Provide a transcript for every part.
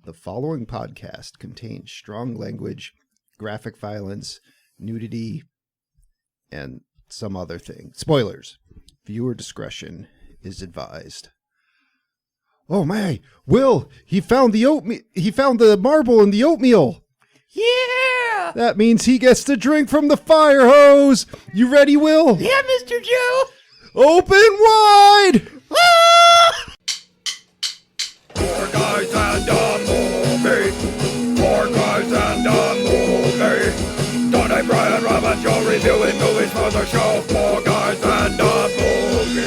The following podcast contains strong language, graphic violence, nudity, and some other thing. Spoilers. Viewer discretion is advised. Oh my, Will, he found the oatmeal. He found the marble in the oatmeal. Yeah! That means he gets to drink from the fire hose. You ready, Will? Yeah, Mr. Joe! Open wide! Ah! Four guys and a movie. Four guys and a movie. Donnie, Brian, Rob, and Joe reviewing movies for the show. Four guys and a movie.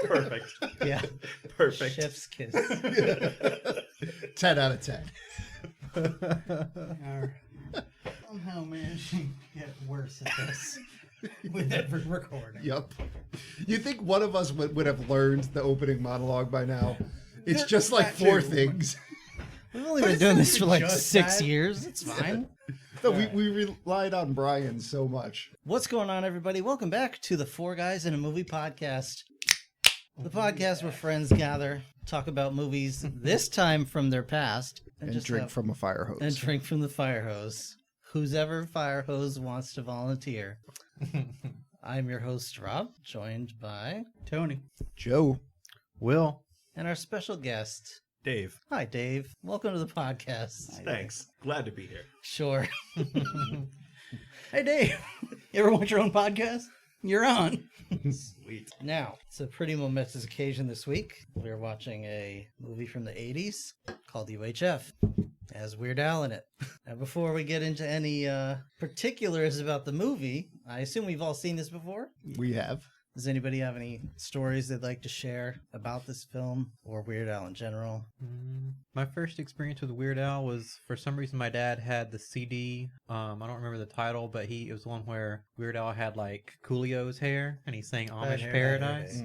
Perfect. Yeah. Perfect. Chef's kiss. 10 out of 10. Somehow managing to get worse at this with every recording. Yep. You think one of us would have learned the opening monologue by now? It's just like four things. We've only been doing this for like just 6 that? ye's. It's fine. No, we relied on Brian so much. What's going on, everybody? Welcome back to the Four Guys in a Movie podcast. The podcast where friends gather, talk about movies, this time from their past. And just drink from a fire hose. And drink from the fire hose. Who's ever fire hose wants to volunteer. I'm your host, Rob, joined by Tony. Joe. Will. and our special guest. Dave. Hi, Dave. Welcome to the podcast. Thanks. Glad to be here. Sure. Hey, Dave. You ever watch your own podcast? You're on. Sweet. Now, it's a pretty momentous occasion this week. We're watching a movie from the 80s called U.H.F. It has Weird Al in it. And before we get into any particulars about the movie, I assume we've all seen this before? We have. Does anybody have any stories they'd like to share about this film or Weird Al in general? My first experience with Weird Al was, for some reason, my dad had the CD. I don't remember the title, but it was the one where Weird Al had like Coolio's hair and he sang Amish Paradise.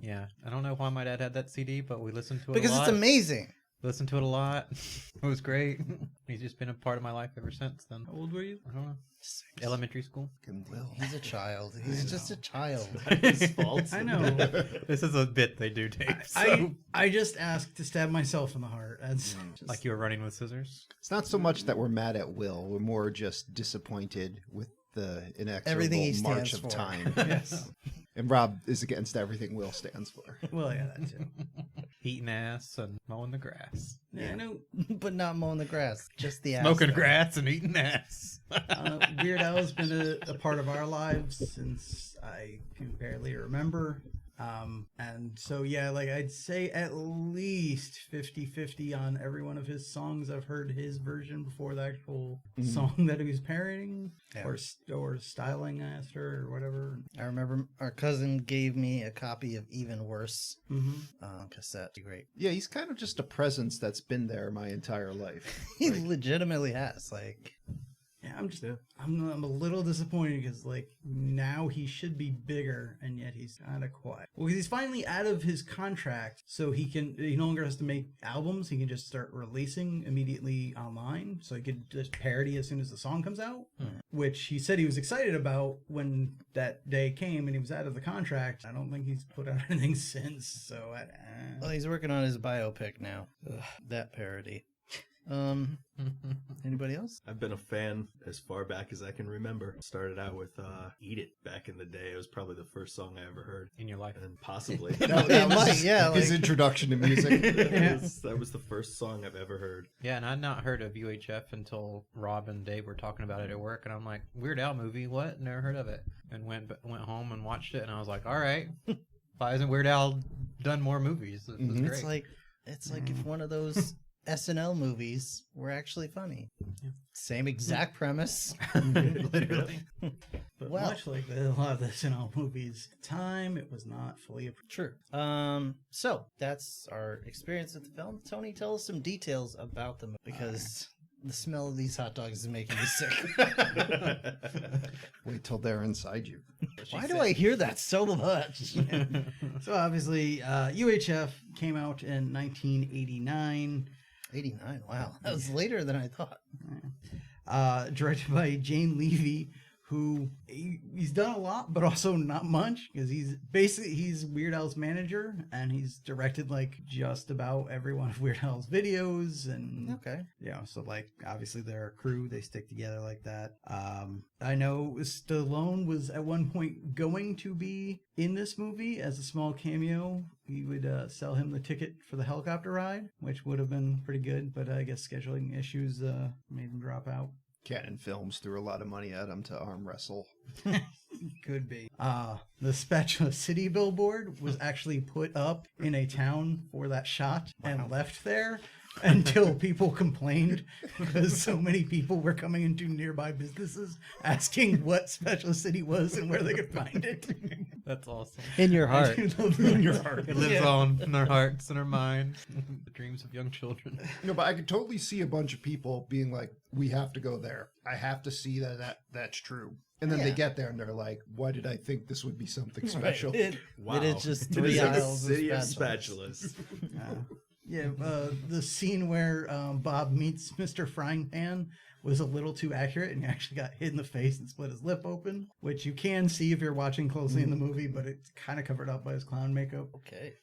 Yeah, I don't know why my dad had that CD, but we listened to it Because a lot. it's amazing. Listened to it a lot. It was great. He's just been a part of my life ever since then. How old were you? I don't know. Elementary school. He's a child. He's just a child. His fault. I know. This is a bit they do, Dave. So. I just asked to stab myself in the heart. That's just, Like you were running with scissors? It's not so much that we're mad at Will. We're more just disappointed with the Everything he inexorable march stands of for. time. yes. And Rob is against everything Will stands for. Well, yeah, that too. Eating ass and mowing the grass. Yeah, I know. But not mowing the grass. Just the ass. Smoking though. grass and eating ass. Weird Al has been a part of our lives since I can barely remember. And so, yeah, like I'd say at least 50-50 on every one of his songs. I've heard his version before the actual song that he was parodying or styling after or whatever. I remember our cousin gave me a copy of Even Worse cassette. Great. Yeah, he's kind of just a presence that's been there my entire life. He legitimately has. Like, Yeah, I'm a little disappointed because like now he should be bigger and yet he's kind of quiet. Well, because he's finally out of his contract, so he no longer has to make albums. He can just start releasing immediately online, so he could just parody as soon as the song comes out. Which he said he was excited about when that day came and he was out of the contract. I don't think he's put out anything since. So well, he's working on his biopic now. Ugh, that parody. Anybody else? I've been a fan as far back as I can remember. Started out with Eat It back in the day. It was probably the first song I ever heard. In your life. And possibly. That was his like, introduction to music. That was the first song I've ever heard. Yeah, and I'd not heard of UHF until Rob and Dave were talking about it at work, and I'm like, Weird Al movie? What? Never heard of it. And went home and watched it, and I was like, all right. Why hasn't Weird Al done more movies? This is great. It's like if one of those SNL movies were actually funny. Yeah. Same exact premise. Literally. but Well- much like a lot of the SNL movies, at the time it was not fully approved. True. So that's our experience with the film. Tony, tell us some details about the movie because the smell of these hot dogs is making me sick. Wait till they're inside you. Why do I hear that so much? So obviously, U.H.F. came out in 1989. 89. Wow, that was later than I thought. Directed by Jane Levy, who he's done a lot, but also not much, because he's Weird Al's manager, and he's directed like just about every one of Weird Al's videos, and Okay. so like obviously they're a crew, they stick together like that. I know Stallone was at one point going to be in this movie as a small cameo. He would sell him the ticket for the helicopter ride, which would have been pretty good, but I guess scheduling issues made him drop out. Cannon Films threw a lot of money at him to arm wrestle. Could be. The Spatula City billboard was actually put up in a town for that shot and left there until people complained, because so many people were coming into nearby businesses asking what Spatula City was and where they could find it. That's awesome. In your heart. In your heart. It lives on in our hearts and our minds, the dreams of young children. No, but I could totally see a bunch of people being like, "We have to go there. I have to see that's true." And then they get there and they're like, "Why did I think this would be something special?" Wow. It is just It 3 is like a aisles city of of spatulas. spatulas. The scene where Bob meets Mr. Frying Pan was a little too accurate, and he actually got hit in the face and split his lip open, which you can see if you're watching closely in the movie, but it's kind of covered up by his clown makeup. Okay.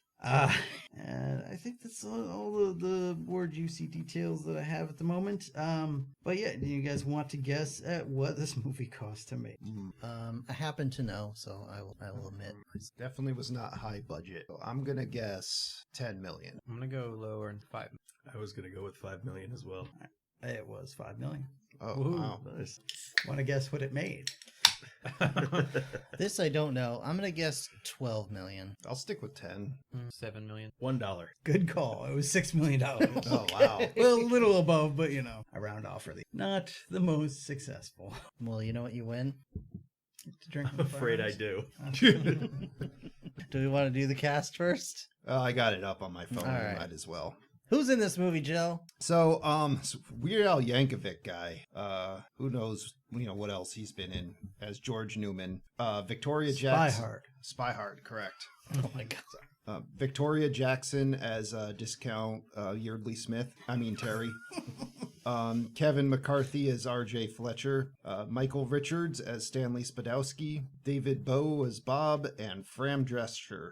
And I think that's all the more juicy details that I have at the moment. But yeah, do you guys want to guess at what this movie cost to make? I happen to know, so I will admit. Definitely was not high budget. So I'm gonna guess 10 million. I'm gonna go lower in 5. I was going to go with 5 million as well. It was $5 million. Oh, Woohoo. wow. Nice. Want to guess what it made? This I don't know. I'm gonna guess 12 million. I'll stick with 10. 7 million. $1. Good call. It was $6 million. Oh, wow. Well, a little above, but I round off really. Not the most successful. Well, you know what you win? To drink I'm afraid I do. Do we want to do the cast first? I got it up on my phone. All right. Might as well. Who's in this movie, Joe? So, Weird Al Yankovic guy. Who knows? What else he's been in as George Newman. Victoria Jackson. Spy Hard, correct. Oh my god. Victoria Jackson as Discount Yeardley Smith. Terry. Kevin McCarthy as R.J. Fletcher. Michael Richards as Stanley Spadowski. David Bowe as Bob, and Fram Drescher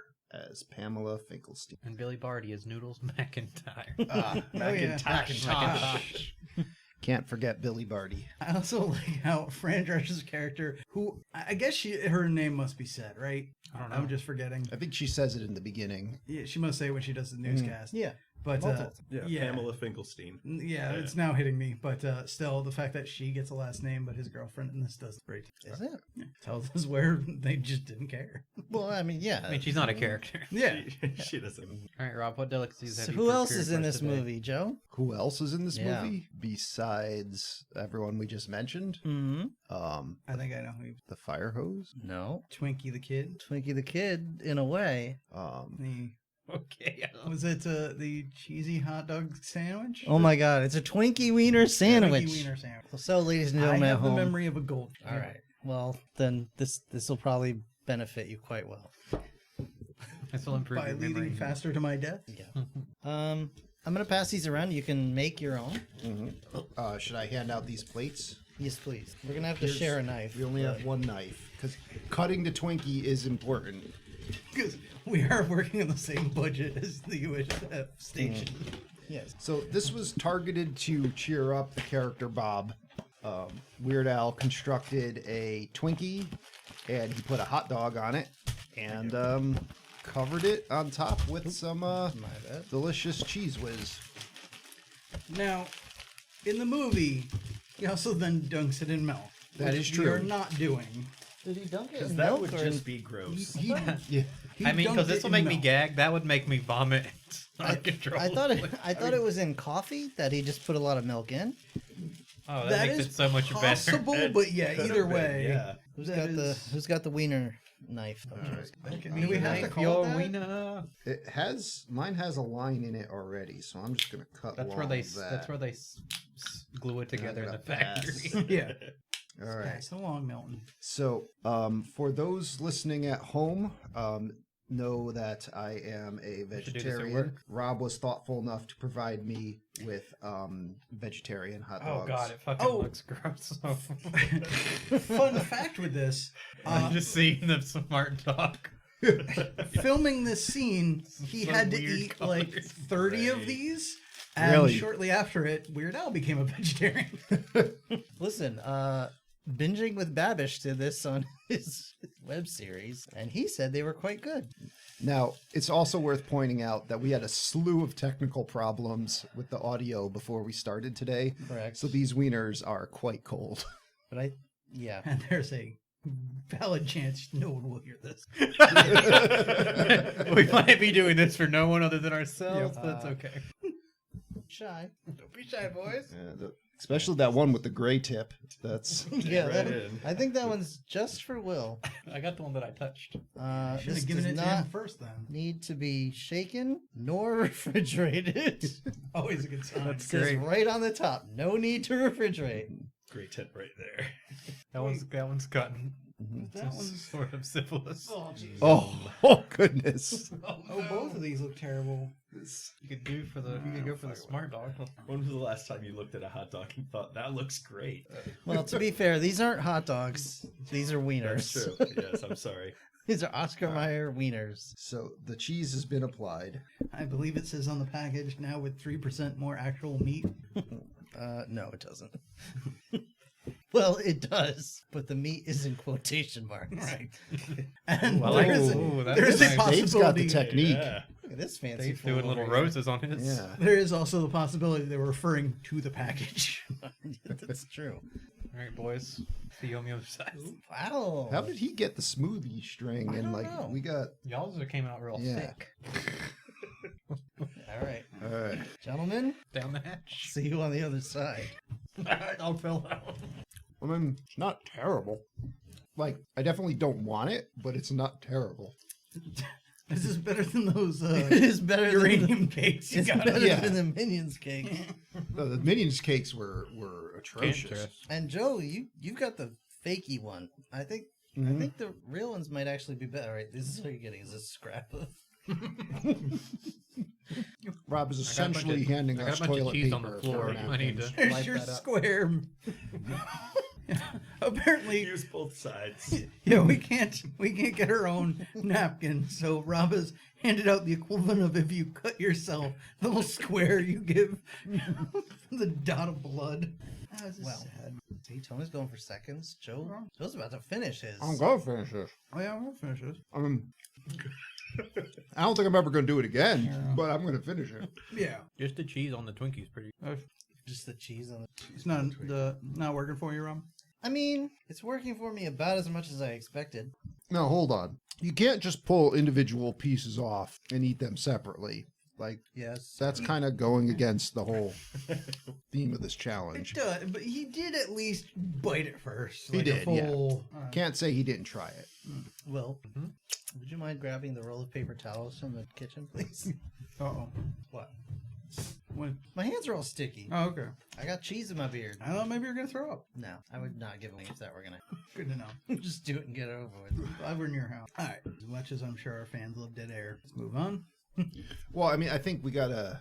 as Pamela Finkelstein. And Billy Barty as Noodles McIntyre. Macintosh. Can't forget Billy Barty. I also like how Fran Drescher's character, who I guess her name must be said, right? I don't know. I'm just forgetting. I think she says it in the beginning. Yeah, she must say when she does the newscast. Yeah. But Pamela Finkelstein. Yeah, it's now hitting me. But still, the fact that she gets a last name, but his girlfriend in this doesn't. Great. Is it? Yeah, tells us where they just didn't care. Well, yeah. She's not a character. Yeah. She doesn't. All right, Rob, what delicacies have So you who else procured is for in us this today? movie, Joe? Who else is in this Yeah. movie besides everyone we just mentioned? Mm-hmm. I think I know who. The fire hose. No. Twinkie the Kid. Twinkie the Kid, in a way. The Okay. was it the cheesy hot dog sandwich? Oh my god, it's a Twinkie Wiener sandwich. Twinkie wiener sandwich. So, ladies and I gentlemen at have the home. memory of a gold. All right. Well, then this will probably benefit you quite well. This will improve By your memory. leading faster to my death. Yeah. I'm gonna pass these around. You can make your own. Mm-hmm. Should I hand out these plates? Yes, please. We're gonna have to share a knife. We only have one knife because cutting the Twinkie is important. Because we are working on the same budget as the U.H.F. station. Yes. So this was targeted to cheer up the character Bob. Weird Al constructed a Twinkie, and he put a hot dog on it, and covered it on top with some delicious cheese whiz. Now, in the movie, he also then dunks it in milk. That which is we true. are not doing. Did he dunk it Because in that milk would or just be gross. Yeah. He Because dunked this it will in make me milk. gag. That would make me vomit I uncontrollably. thought it was in coffee that he just put a lot of milk in. Oh, that That makes is it so much better. possible, but yeah, Could've either been, way. yeah. Who's got the wiener knife? Do we have to call Your it that? wiener. Mine has a line in it already, so I'm just gonna cut. That's where they glue it together in the gotta pass. factory. Yeah. All right. So long, Milton. So, for those listening at home, know that I am a should do this at vegetarian. work. Rob was thoughtful enough to provide me with vegetarian hot Oh dogs. god, it fucking looks gross. Fun fact with this, I'm just seeing the smart dog. filming this scene, he Some had to weird eat like colors. 30 of these. And Really? shortly after it, Weird Al became a vegetarian. Listen, Binging with Babish did this on his web series, and he said they were quite good. Now, it's also worth pointing out that we had a slew of technical problems with the audio before we started today. Correct. So these wieners are quite cold. But yeah. And there's a valid chance no one will hear this. We might be doing this for no one other than ourselves, but that's okay. Shy. Don't be shy, boys. Especially that one with the gray tip. That's Yeah, right in. I think that one's just for Will. I got the one that I touched. Should This have given does it to not him first then. need to be shaken nor refrigerated. Always a good sign. It says right on the top, no need to refrigerate. Great tip right there. That one's gotten That some one's... sort of syphilis. Oh, jeez. oh goodness. Oh, both of these look terrible. You could go for the smart dog. When was the last time you looked at a hot dog and thought, that looks great? Well, to be fair, these aren't hot dogs. These are wieners. That's true. Yes, I'm sorry. These are Oscar Mayer wieners. So the cheese has been applied. I believe it says on the package now with 3% more actual meat. No, it doesn't. Well, it does, but the meat is in quotation marks. Right. And Well, I there is like- there is a nice. possibility. Dave's got the technique. Yeah. Look at this fancy Dave's fool doing little over here. roses on his. Yeah. There is also the possibility they were referring to the package. That's true. All right, boys. See you on the other side. Wow. How did he get the smoothie string? I And don't like know. we got Y'all's came out real Yeah. thick. All right. all right. Gentlemen, Down the hatch. see you on the other side. I'll fill out. I mean, it's not terrible. Like, I definitely don't want it, but it's not terrible. This is better than those It is better uranium cakes you It's got. better Yeah. than the Minions cake. No, the Minions cakes were atrocious. And Joe, you've got the fakey one. I think the real ones might actually be better. Right? This is what you're getting. Is a scrap of. Rob is I got a bunch essentially of- handing I got us a bunch of toilet cheese paper on the for floor. I need napkins. to. There's light your that up. square. Apparently, Use both sides. yeah, we can't get our own napkin. So Rob has handed out the equivalent of if you cut yourself, the little square you give the dot of blood. That was Well. sad. See, Tony's going for seconds. Joe's about to finish his. I'm going to finish this. Oh yeah, we'll finish this. I mean, I don't think I'm ever going to do it again, but I'm going to finish it. Yeah, Just the cheese on the Twinkies, pretty. Just the cheese on the. it's not working for you, Rob. I mean, it's working for me about as much as I expected. No, hold on. You can't just pull individual pieces off and eat them separately. Like, Yes. that's kind of going against the whole theme of this It challenge. does, but he did at least bite it first. He like a did, yeah. full, Can't say he didn't try it. Will, would you mind grabbing the roll of paper towels from the kitchen, please? Uh-oh. What? What? My hands are all sticky. Oh, okay. I got cheese in my beard. I thought maybe you're going to throw up. No, I would not give away if that were gonna. Good to know. Just do it and get it over with. If I were in your house. All right. As much as I'm sure our fans love dead air, let's move on. Well, I mean, I think we gotta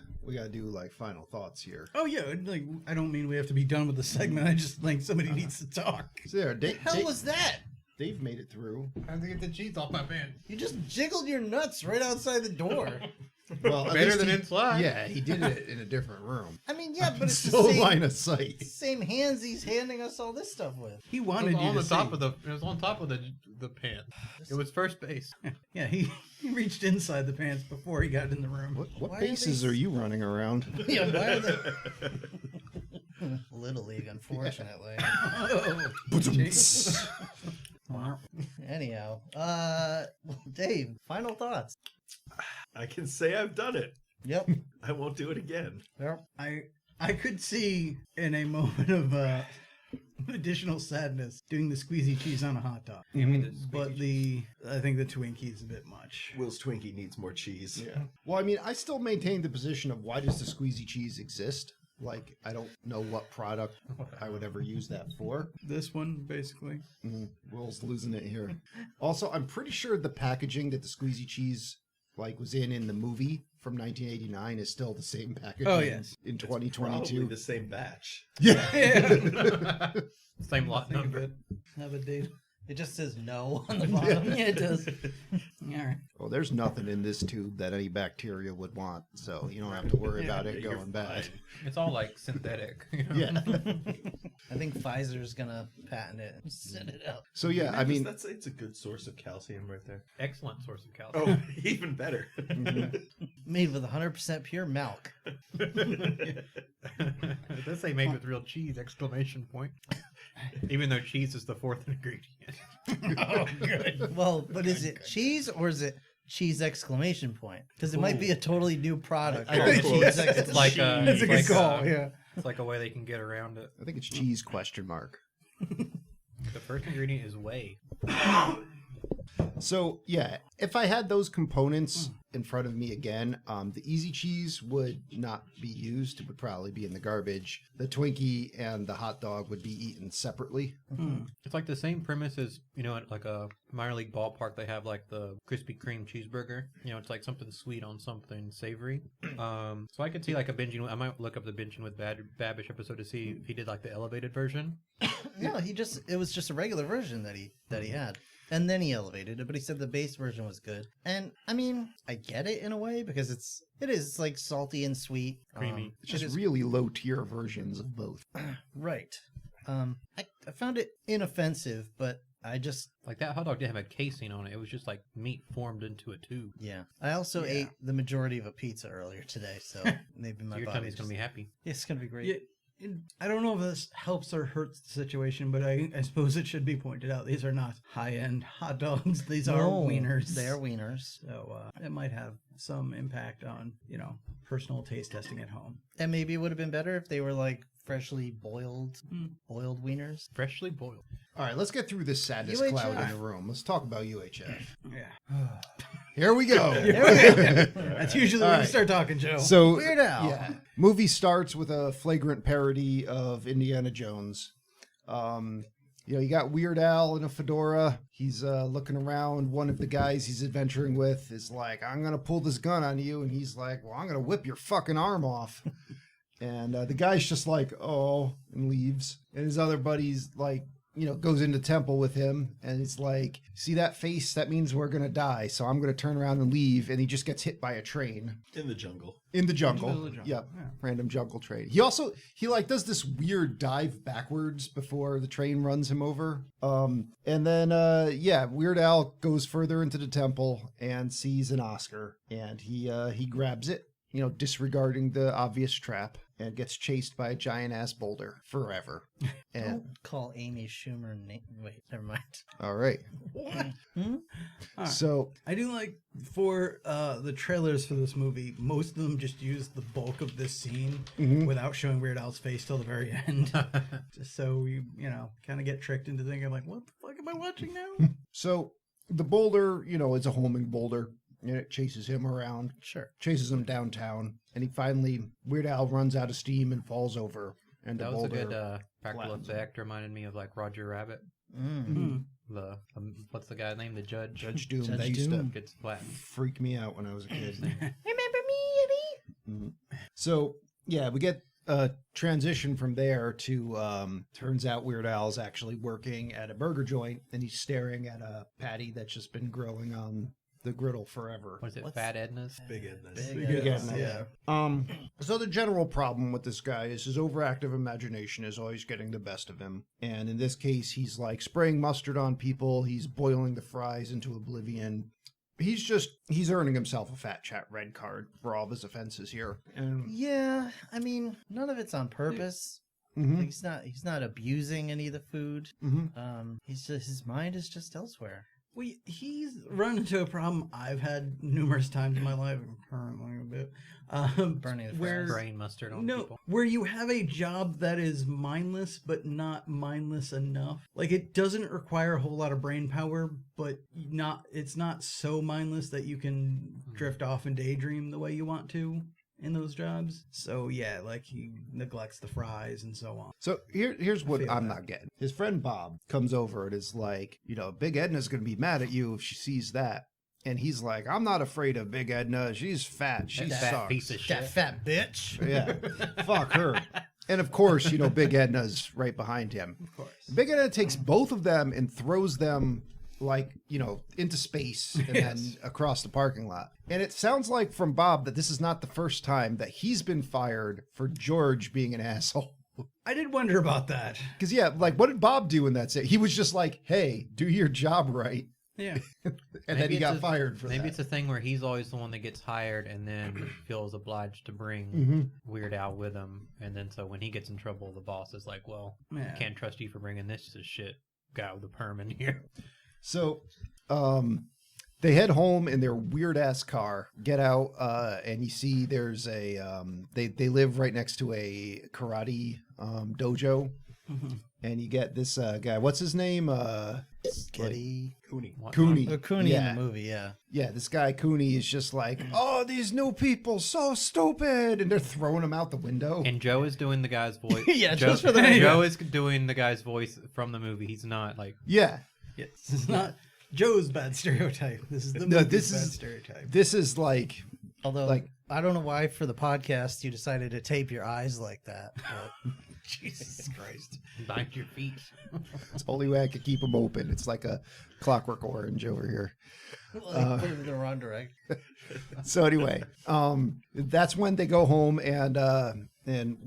do like final thoughts here. Oh yeah, like I don't mean we have to be done with the segment. I just think somebody needs to talk. So there, Dave, Hell was that? Dave made it through. I have to get the cheese off my pan. You just jiggled your nuts right outside the door. Well, at Better least than he- inside. Yeah, he did it in a different room. I mean, yeah, but it's Still the same, line of sight. same hands he's handing us all this stuff with. He It wanted was you on to the top see. of the. It was on top of the pan. It was first base. Yeah, he reached inside the pants before he got in the room. What Why are bases they- are you running around? Yeah, why are they... Little League, unfortunately. Anyhow, Dave, final thoughts. I can say I've done it. Yep. I won't do it again. Yep. I could see in a moment of additional sadness doing the squeezy cheese on a hot dog, but I think the Twinkie is a bit much. Will's Twinkie needs more cheese. Yeah. Well, I mean, I still maintain the position of why does the squeezy cheese exist? Like, I don't know what product I would ever use that for. This one, basically. Will's losing it here. Also, I'm pretty sure the packaging that the squeezy cheese was in the movie from 1989 is still the same packaging in 2022. Probably the same batch. Yeah. Same lot number. Have a date. It just says no on the bottom. Yeah, it does. All right. Well, there's nothing in this tube that any bacteria would want, so you don't have to worry about it You're going bad. fine. It's all like synthetic. Yeah. I think Pfizer's gonna patent it and send it out. So yeah, I mean, it's a good source of calcium right there. Excellent source of calcium. Oh, even better. Made with 100% pure milk. It does say made with real cheese! Exclamation point. Even though cheese is the fourth ingredient. Oh, good. Well, but is it cheese or is it cheese exclamation point? Because it might be a totally new product. I think Cheese it's exclamation like That's a good call. Yeah. It's like a way they can get around it. I think it's cheese question mark. The first ingredient is whey. So yeah, if I had those components in front of me again, the easy cheese would not be used. It would probably be in the garbage. The Twinkie and the hot dog would be eaten separately. It's like the same premise as, at like a minor league ballpark, they have like the Krispy Kreme cheeseburger. It's like something sweet on something savory. So I could see like a binging. I might look up the binging with Babish episode to see if he did like the elevated version. No, it was just a regular version that he had. And then he elevated it, but he said the base version was good. And I mean, I get it in a way because it is like salty and sweet. Creamy. It's just really low tier versions of both. Right. I found it inoffensive, but I just Like that hot dog didn't have a casing on it. It was just like meat formed into a tube. yeah. I also ate the majority of a pizza earlier today, so maybe my Your body's tummy's gonna be happy. It's gonna be great. Yeah, I don't know if this helps or hurts the situation, but I suppose it should be pointed out. These are not high-end hot dogs. These are wieners. They're wieners. So it might have some impact on, personal taste testing at home. And maybe it would have been better if they were like freshly boiled wieners. Freshly boiled. All right, let's get through this sadness U.H.F. cloud in the room. Let's talk about UHF. Yeah. Here we go. That's usually when you start talking, Joe. So Weird Al. Yeah, movie starts with a flagrant parody of Indiana Jones. You got Weird Al in a fedora. He's looking around. One of the guys he's adventuring with is like, "I'm gonna pull this gun on you," and he's like, "Well, I'm gonna whip your fucking arm off." And the guy's just like, "Oh," and leaves. And his other buddy's like, goes into temple with him, and it's like, "See that face? That means we're gonna die. So I'm gonna turn around and leave." And he just gets hit by a train In the jungle. in the jungle. Into the jungle, Yep, yeah. random jungle train. He does this weird dive backwards before the train runs him over. And then Weird Al goes further into the temple and sees an Oscar, and he grabs it, disregarding the obvious trap, and gets chased by a giant ass boulder forever. And Don't call Amy Schumer wait, never mind. all right, so I do like for the trailers for this movie, most of them just use the bulk of this scene without showing Weird Al's face till the very end. Just so you kind of get tricked into thinking like, what the fuck am I watching now? So the boulder, it's a homing boulder, and it chases him around. Sure. Chases him downtown, and Weird Al runs out of steam and falls over. And That the was a boulder good practical flattens effect. Reminded me of like Roger Rabbit. The what's the guy's name? The judge. Judge Doom. Judge That used to Doom. Gets flattened. freak me out when I was a kid. Remember me, Eddie? So yeah, we get a transition from there to turns out Weird Al's actually working at a burger joint, and he's staring at a patty that's just been growing on the griddle forever. What is it? What's- Fat Edna's? Big Edna's. Big Edna's. yeah. So the general problem with this guy is his overactive imagination is always getting the best of him. And in this case, he's like spraying mustard on people. He's boiling the fries into oblivion. He's earning himself a fat chat red card for all of his offenses here. And Yeah, I mean, none of it's on purpose. Mhm. Like, he's not abusing any of the food. Mhm. His mind is just elsewhere. He's run into a problem I've had numerous times in my life, currently a bit. Burning the where fries. Brain mustard on people. where you have a job that is mindless but not mindless enough. Like it doesn't require a whole lot of brain power, but it's not so mindless that you can drift off and daydream the way you want to. in those jobs. So yeah, like he neglects the fries and so on. So here's what feel I'm that. not getting. His friend Bob comes over and is like, Big Edna's going to be mad at you if she sees that. And he's like, I'm not afraid of Big Edna. She's fat. She That sucks. piece of shit. That fat bitch. Yeah. Fuck her. And of course, Big Edna's right behind him. Of course. Big Edna takes both of them and throws them into space and Yes. then across the parking lot. And it sounds like from Bob that this is not the first time that he's been fired for George being an asshole. I did wonder about that. Because, what did Bob do in that scene? He was just like, hey, do your job right. Yeah. And then Maybe he got it's fired for Maybe that. it's a thing where he's always the one that gets hired and then feels obliged to bring Mhm. Weird Al with him. And then so when he gets in trouble, the boss is like, well, Yeah. I can't trust you for bringing this shit guy with a perm in here. So, they head home in their weird ass car, get out, and you see there's they live right next to a karate dojo. Mhm. And you get this guy, what's his name? Kitty. Cooney. Cooney. Cooney yeah. in the movie, yeah. Yeah, this guy Cooney is just like, oh, these new people, so stupid. And they're throwing him out the window. And Joe is doing the guy's voice. Yeah, Joe, just for the Joe is doing the guy's voice from the movie. He's not like Yeah. Yes. This is not Joe's bad stereotype. This is the No, movie's this bad is- stereotype. This is like, Although, I don't know why for the podcast you decided to tape your eyes like that. But Jesus Christ. bind your feet. it's the only way I could keep them open. It's like a Clockwork Orange over here. put it in the wrong direction. So anyway, that's when they go home and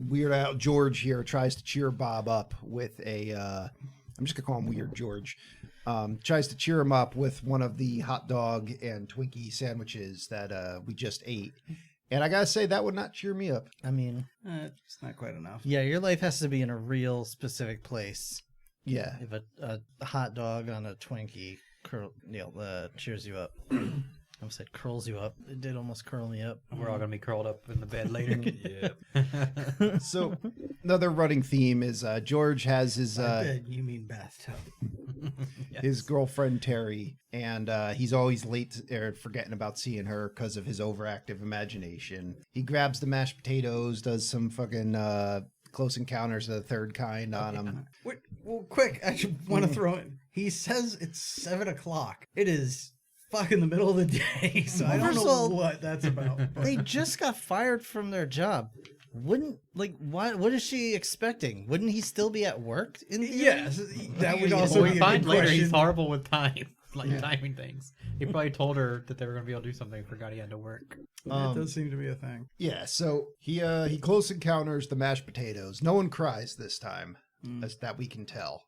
Weird Al George here tries to cheer Bob up with I'm just gonna call him Weird George. Tries to cheer him up with one of the hot dog and Twinkie sandwiches that we just ate. And I gotta say, that would not cheer me up. I mean, It's not quite enough. yeah, your life has to be in a real specific place. Yeah. If a hot dog on a Twinkie cheers you up. I almost said curls you up. It did almost curl me up. We're all gonna be curled up in the bed later. Yeah. So another running theme is George has his By bed, you mean bathtub. his girlfriend Terry, and he's always late or forgetting about seeing her because of his overactive imagination. He grabs the mashed potatoes, does some fucking Close Encounters of the Third Kind on him. Wait, well, quick, I just want to throw in. He says it's 7 o'clock. It is fucking the middle of the day, so I don't First of know all, what that's about. but- They just got fired from their job. Wouldn't what is she expecting? Wouldn't he still be at work in theory? Yes, that would also we be a find good later question. he's horrible with time, timing things. He probably told her that they were gonna be able to do something. Forgot he had to work. That does seem to be a thing. Yeah, so he Close Encounters the mashed potatoes. No one cries this time. As that we can tell.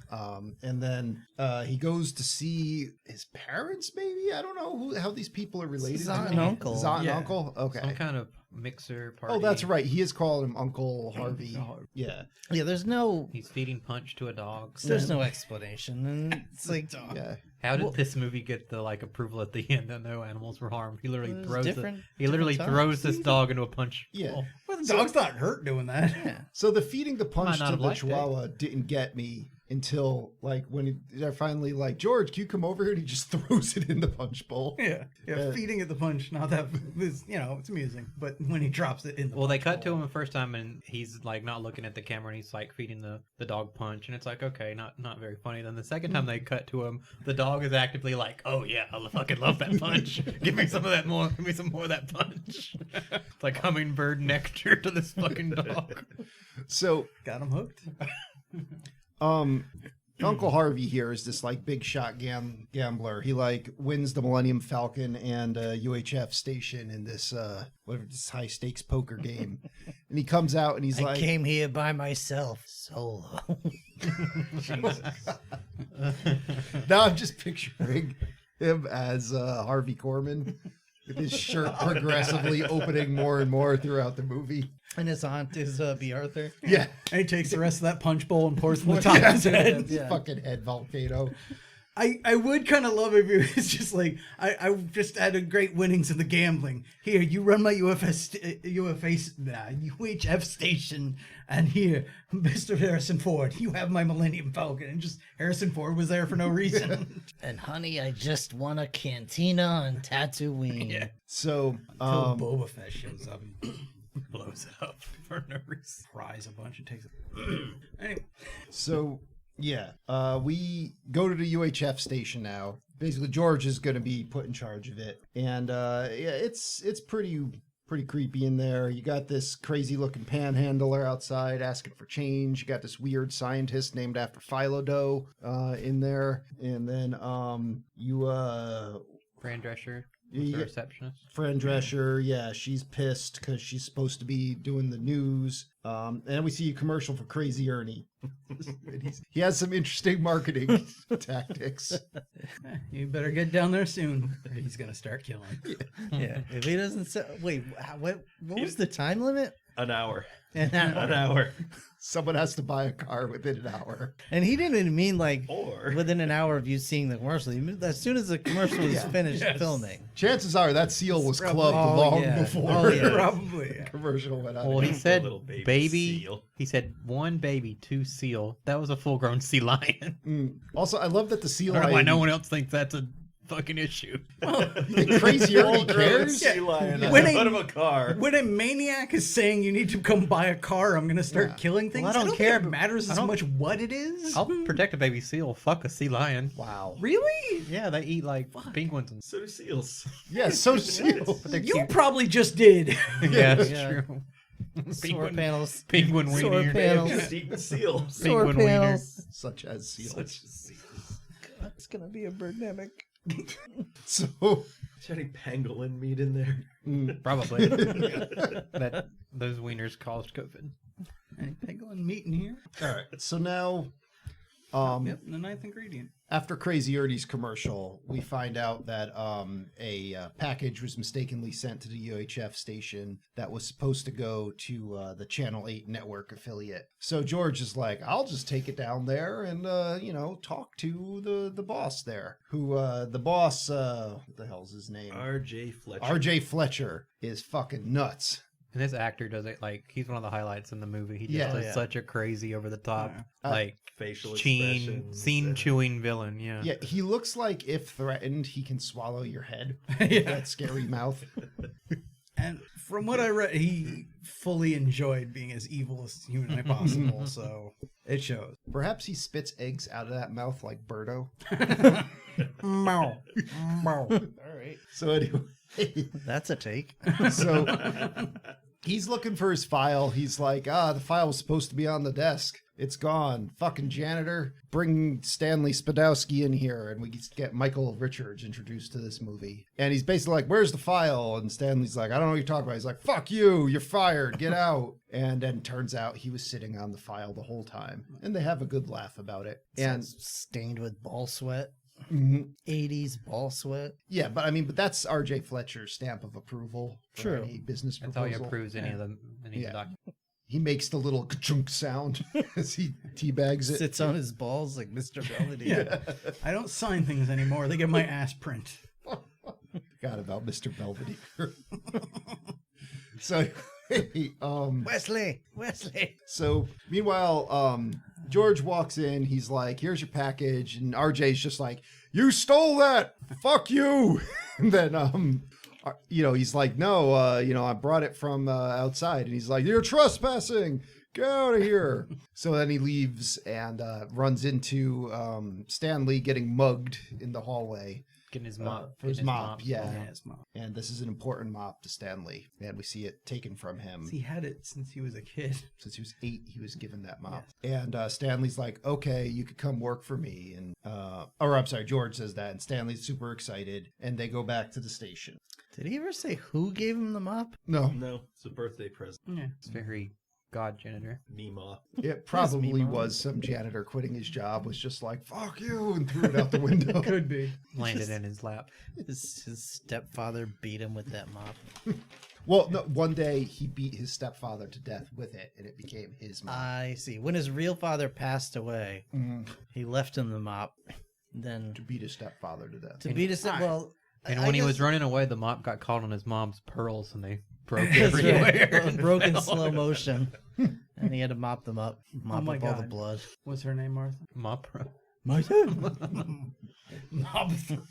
And then he goes to see his parents, maybe? I don't know how these people are related. His aunt to and him. uncle. His aunt and Yeah. uncle? Okay. Some kind of mixer party. Oh, that's right. He is calling him Uncle Harvey. Yeah. Yeah, there's no He's feeding punch to a dog. explanation. And it's like Yeah. How did this movie get the approval at the end that no animals were harmed? He literally It was throws different- he literally different throws times. this dog into a punch Yeah. bowl. Well, the dog's not hurt doing that. yeah. So the feeding the punch Might not to have the liked it. Chihuahua didn't get me until when they're finally like, George, can you come over here? And he just throws it in the punch bowl. Yeah, feeding it the punch. Not that it's amusing, but when he drops it in the Well, they punch cut to bowl. him the first time, and he's not looking at the camera, and he's feeding the dog punch, and it's okay, not very funny. Then the second time they cut to him, the dog is actively oh yeah, I fucking love that punch. Give me some of that more. Give me some more of that punch. It's like hummingbird nectar to this fucking dog. So Got him hooked. Uncle Harvey here is this big shot gambler. He wins the Millennium Falcon and UHF station in this this high stakes poker game, and he comes out and he's I like, came here by myself, solo. now I'm just picturing him as Harvey Korman with his shirt progressively opening more and more throughout the movie. And his aunt is B. Arthur. Yeah, And he takes the rest of that punch bowl and pours it on the top of his head. Yeah. fucking head volcano. I would kind of love if it was just I just had a great winnings in the gambling. Here, you run my UHF station, and here, Mr. Harrison Ford, you have my Millennium Falcon. And just Harrison Ford was there for no reason. And honey, I just won a cantina on Tatooine. Yeah. So Until Boba Fett shows up. blows it up for no reason. Fries a bunch and takes it. Anyway, So yeah, we go to the U.H.F. station now. Basically, George is going to be put in charge of it, and yeah, it's pretty creepy in there. You got this crazy looking panhandler outside asking for change. You got this weird scientist named after Philo in there, and then Fran Drescher, Yeah. the receptionist. Fran Drescher, yeah, she's pissed because she's supposed to be doing the news. And then we see a commercial for Crazy Ernie. And he has some interesting marketing tactics. you better get down there soon. He's gonna start killing. Yeah. If he doesn't say, wait, what was the time limit? An hour. And An hour. Someone has to buy a car within an hour. he didn't even mean like Or- within an hour of you seeing the commercial. He meant as soon as the commercial was finished filming. Chances are that seal was Probably- clubbed long yeah. before Oh, yeah. Probably. the commercial went on. Well, he said little baby baby. seal. He said 1 baby, 2 seal. That was a full-grown sea lion. Also, I love that the I seal don't know why lion- no one else thinks that's a fucking issue. Crazy Ernie Full-grown cares. sea lion When in the a- hood of a car. When a maniac is saying you need to come buy a car, I'm gonna start Yeah. killing things. Well, I I don't don't care, think it but matters I as don't- much what it is. I'll protect a baby seal. Fuck a sea lion. Wow. Really? Yeah, they eat like penguins and So do seals. Yeah, so seal. but they're You cute. probably just did. Yeah, that's Yeah. true. Solar panels. Penguin Solar wiener. panels. Just eating seal. Solar Penguin wiener. panels. Such as seals. Such a seal. It's gonna be a birdemic. So Is there any pangolin meat in there? Probably. That those wieners caused COVID. Any pangolin meat in here? all right. So now Yep, the 9th ingredient. after Crazy Ernie's commercial, we find out that a package was mistakenly sent to the U.H.F. station that was supposed to go to the Channel 8 network affiliate. So George is like, I'll just take it down there and, talk to the boss there. Who, the boss, what the hell's his name? R.J. Fletcher. R.J. Fletcher is fucking nuts. And this actor does it like he's one of the highlights in the movie. He just Yeah. does such a crazy over the top, Yeah. like Facial expressions. scene chewing villain. Yeah. Yeah, he looks like if threatened, he can swallow your head. Yeah. That scary mouth. And from what I read, he fully enjoyed being as evil as humanly possible, so it shows. Perhaps he spits eggs out of that mouth like Birdo. Mow. Mow. All right. So anyway, That's a take. so he's looking for his file. He's like, the file was supposed to be on the desk. It's gone. Fucking janitor. Bring Stanley Spadowski in here. And we get Michael Richards introduced to this movie. And he's basically like, where's the file? And Stanley's like, I don't know what you're talking about. He's like, fuck you. You're fired. Get out. And then turns out he was sitting on the file the whole time. And they have a good laugh about it. And Stained with ball sweat. Mhm. 80s ball sweat. Yeah, but that's R.J. Fletcher's stamp of approval for True. any business That's how he proposal. approves any of them. Any Yeah. of the documents. He makes the little ka-chunk sound as he teabags it. Sits on his balls like Mr. Belvedere. Yeah. I don't sign things anymore. They get my ass print. Forgot about Mr. Belvedere. So, Wesley. so meanwhile, George walks in. He's like, "Here's your package," and RJ's just like, "You stole that! Fuck you!" And then, he's like, "No, I brought it from outside," and he's like, "You're trespassing! Get out of here!" So then he leaves and runs into Stanley getting mugged in the hallway. Getting his mop. For his getting mop, yeah. Yeah, it's mom. And this is an important mop to Stanley. And we see it taken from him. He had it since he was a kid. Since he was 8, he was given that mop. And Stanley's like, okay, you could come work for me. And George says that. And Stanley's super excited. And they go back to the station. Did he ever say who gave him the mop? No, No, it's a birthday present. Yeah. It's very god janitor. Meemaw. it probably was some janitor quitting his job, was just like, fuck you, and threw it out the window. Could be. Landed in his lap. His stepfather beat him with that mop. Well, no, one day he beat his stepfather to death with it, and it became his mop. I see. When his real father passed away, he left him the mop. Then To beat his stepfather to death. to beat his well, And I when he guess- was running away, the mop got caught on his mom's pearls and they broke That's right. everywhere. and broke in fell. slow motion, and he had to mop them up, mop my up all the God. blood. What's her name, Martha? Mop. Martha.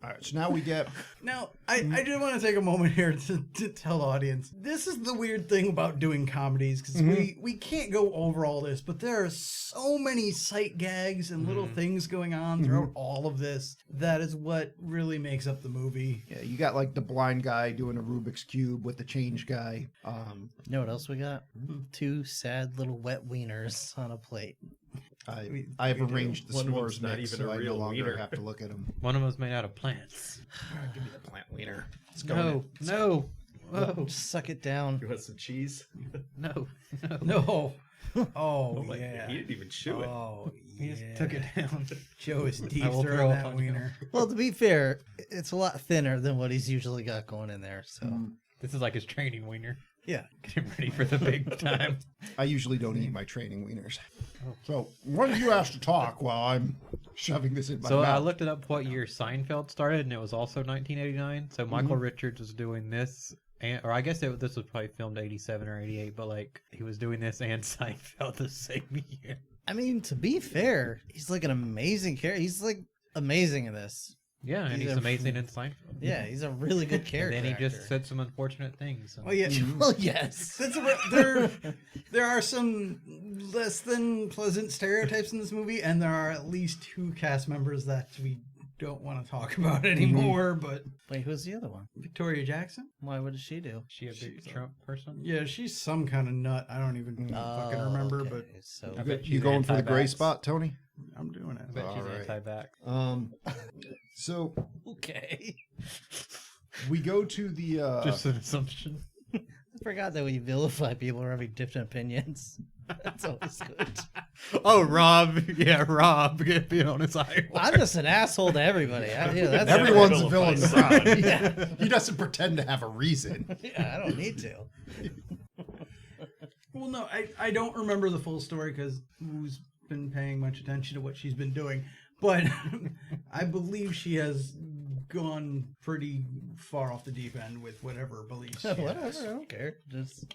All right, so now we get Now, I do want to take a moment here to tell the audience, this is the weird thing about doing comedies, because we can't go over all this, but there are so many sight gags and little things going on throughout all of this. That is what really makes up the movie. yeah, you got like the blind guy doing a Rubik's Cube with the change guy. You know what else we got? 2 sad little wet wieners on a plate. I have arranged the One of s'mores them's not mix, even so a I no real longer wiener. have to look at them. One of them's made out of plants. Give me the plant wiener. No. Whoa. Just suck it down. You want some cheese? No. No. Oh, my yeah. God, he didn't even chew it. Oh, He yeah. just took it down. Joe is deep I will throw throwing up that on you. wiener. Well, to be fair, it's a lot thinner than what he's usually got going in there. So This is like his training wiener. yeah. Get him ready for the big time. I usually don't eat my training wieners. So when do you ask to talk while I'm shoving this in my So I mouth? looked it up what year Seinfeld started, and it was also 1989. So Michael Richards was doing this, or I guess this was probably filmed 87 or 88, but like he was doing this and Seinfeld the same year. I mean, to be fair, he's like an amazing character. He's like amazing in this. Yeah, and He's he's a- amazing in Seinfeld. Yeah, he's a really good character. And then he just actor. said some unfortunate things. So. Oh, yeah. Well, yes. There are some less than pleasant stereotypes in this movie, and there are at least 2 cast members that we don't want to talk about anymore, but Wait, who's the other one? Victoria Jackson? Why? What did she do? She a big Trump person? Yeah, she's some kind of nut. I don't even fucking remember, okay. but So I bet You she's going for the gray anti-vax. spot, Tony? I'm doing I it. bet she's Alright. anti-vax. So okay. we go to the Just an assumption. I forgot that we vilify people for having different opinions. That's always good. Oh, Rob. Yeah, Rob. Get being on his eye. I'm just an asshole to everybody. That's everyone's a Never villain. vilified to Rob. Yeah. He doesn't pretend to have a reason. Yeah, I don't need to. Well, no, I don't remember the full story because who's been paying much attention to what she's been doing, but I believe she has gone pretty far off the deep end with whatever beliefs she Whatever, has. I don't care. Just,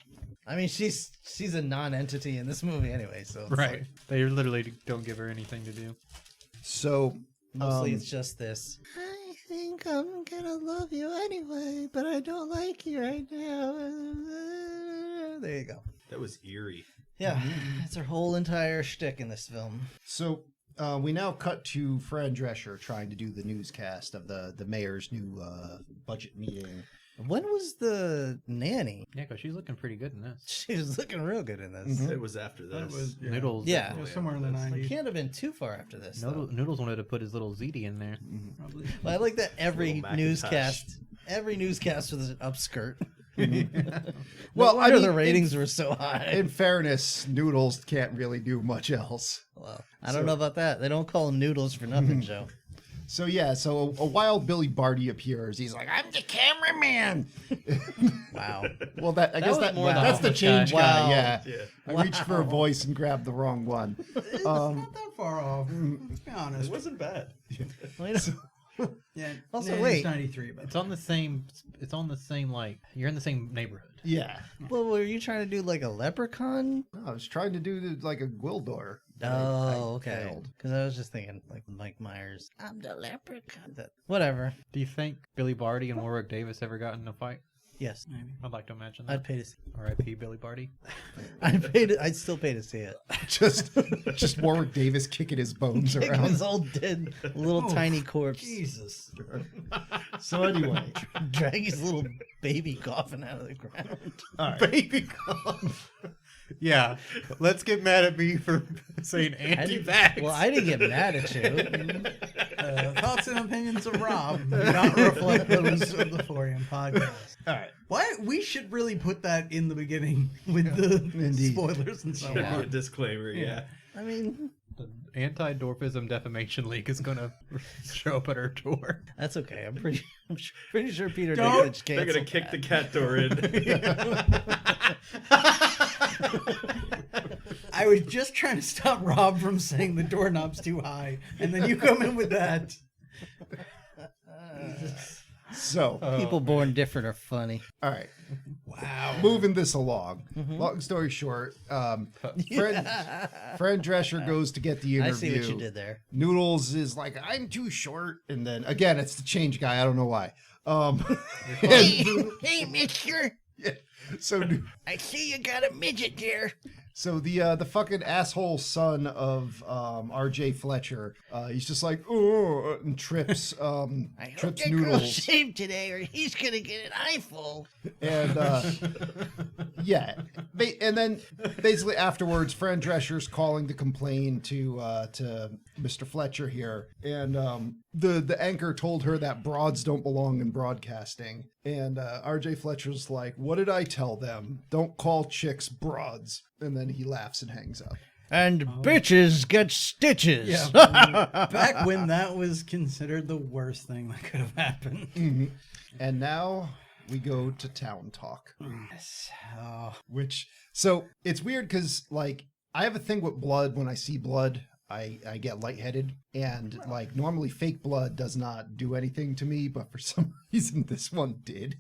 I mean, she's a non-entity in this movie anyway, so it's Right. like, They literally don't give her anything to do. So mostly it's just this. I think I'm gonna love you anyway, but I don't like you right now. There you go. That was eerie. Yeah, that's her whole entire shtick in this film. we now cut to Fran Drescher trying to do the newscast of the mayor's new budget meeting. When was the nanny? Yeah, because she's looking pretty good in this. She was looking real good in this. It was after this. That was Noodles. Yeah. it was somewhere in the It 90s. can't have been too far after this. though. Noodles wanted to put his little ZD in there. Probably. Well, I like that every Little newscast was an upskirt. Well, No I wonder mean, the ratings were so high. In fairness, Noodles can't really do much else. Well, I don't know about that. They don't call them noodles for nothing, Joe. So a wild Billy Barty appears. He's like, "I'm the cameraman." Wow. Well, I guess was more the that's the homeless change guy. guy. Wow. Yeah. Yeah. I reached for a voice and grabbed the wrong one. It's not that far off. Let's be honest. It wasn't bad. Well, you know, Yeah. Also, it's wait. 93, but It's on the same. It's on the same. Like you're in the same neighborhood. Yeah. well, were you trying to do like a leprechaun? I was trying to do like a Gwildor. Oh, okay. failed. Because I was just thinking like Mike Myers. I'm the leprechaun. Whatever. Do you think Billy Barty and Warwick Davis ever got in a fight? Yes. maybe. I'd like to imagine that. I'd pay to see. R.I.P. Billy Barty. I'd still pay to see it. just Warwick Davis kicking his bones Kicking around. his old dead little Oh, tiny corpse. Jesus. So anyway, Drag his little baby coffin out of the ground. all right. Baby cough. Yeah, let's get mad at me for saying anti-vax. Well, I didn't get mad at you. Thoughts and opinions of Rob do not reflect those of the Florian podcast. All right. Why we should really put that in the beginning with the Indeed. spoilers and so Should be on. a disclaimer, yeah. I mean, The Anti-Dwarfism Defamation League is going to show up at our door. that's okay. I'm pretty sure Peter Don't- Dinklage They're gonna canceled kick the that. cat door in. I was just trying to stop Rob from saying the doorknob's too high, and then you come in with that. So, People born different are funny. all right. Wow. Moving this along. Mm-hmm. Long story short, Fred Drescher goes to get the I interview. see what you did there. Noodles is like, I'm too short. And then, again, it's the change guy. I don't know why. Hey, mister. So, I see you got a midget there. so the fucking asshole son of R.J. Fletcher, he's just like, oh, and trips I hope trips that girl Noodles. shaved today or he's going to get an eyeful. And yeah, and then basically afterwards, Fran Drescher's calling to complain to Mr. Fletcher here, and the anchor told her that broads don't belong in broadcasting, and R.J. Fletcher's like, "What did I tell them? Don't call chicks broads." And then he laughs and hangs up. And bitches get stitches. Yeah, back when that was considered the worst thing that could have happened. Mm-hmm. And now we go to town talk. Yes. Oh, So it's weird because, like, I have a thing with blood. When I see blood, I get lightheaded. And, like, normally fake blood does not do anything to me, but for some reason this one did.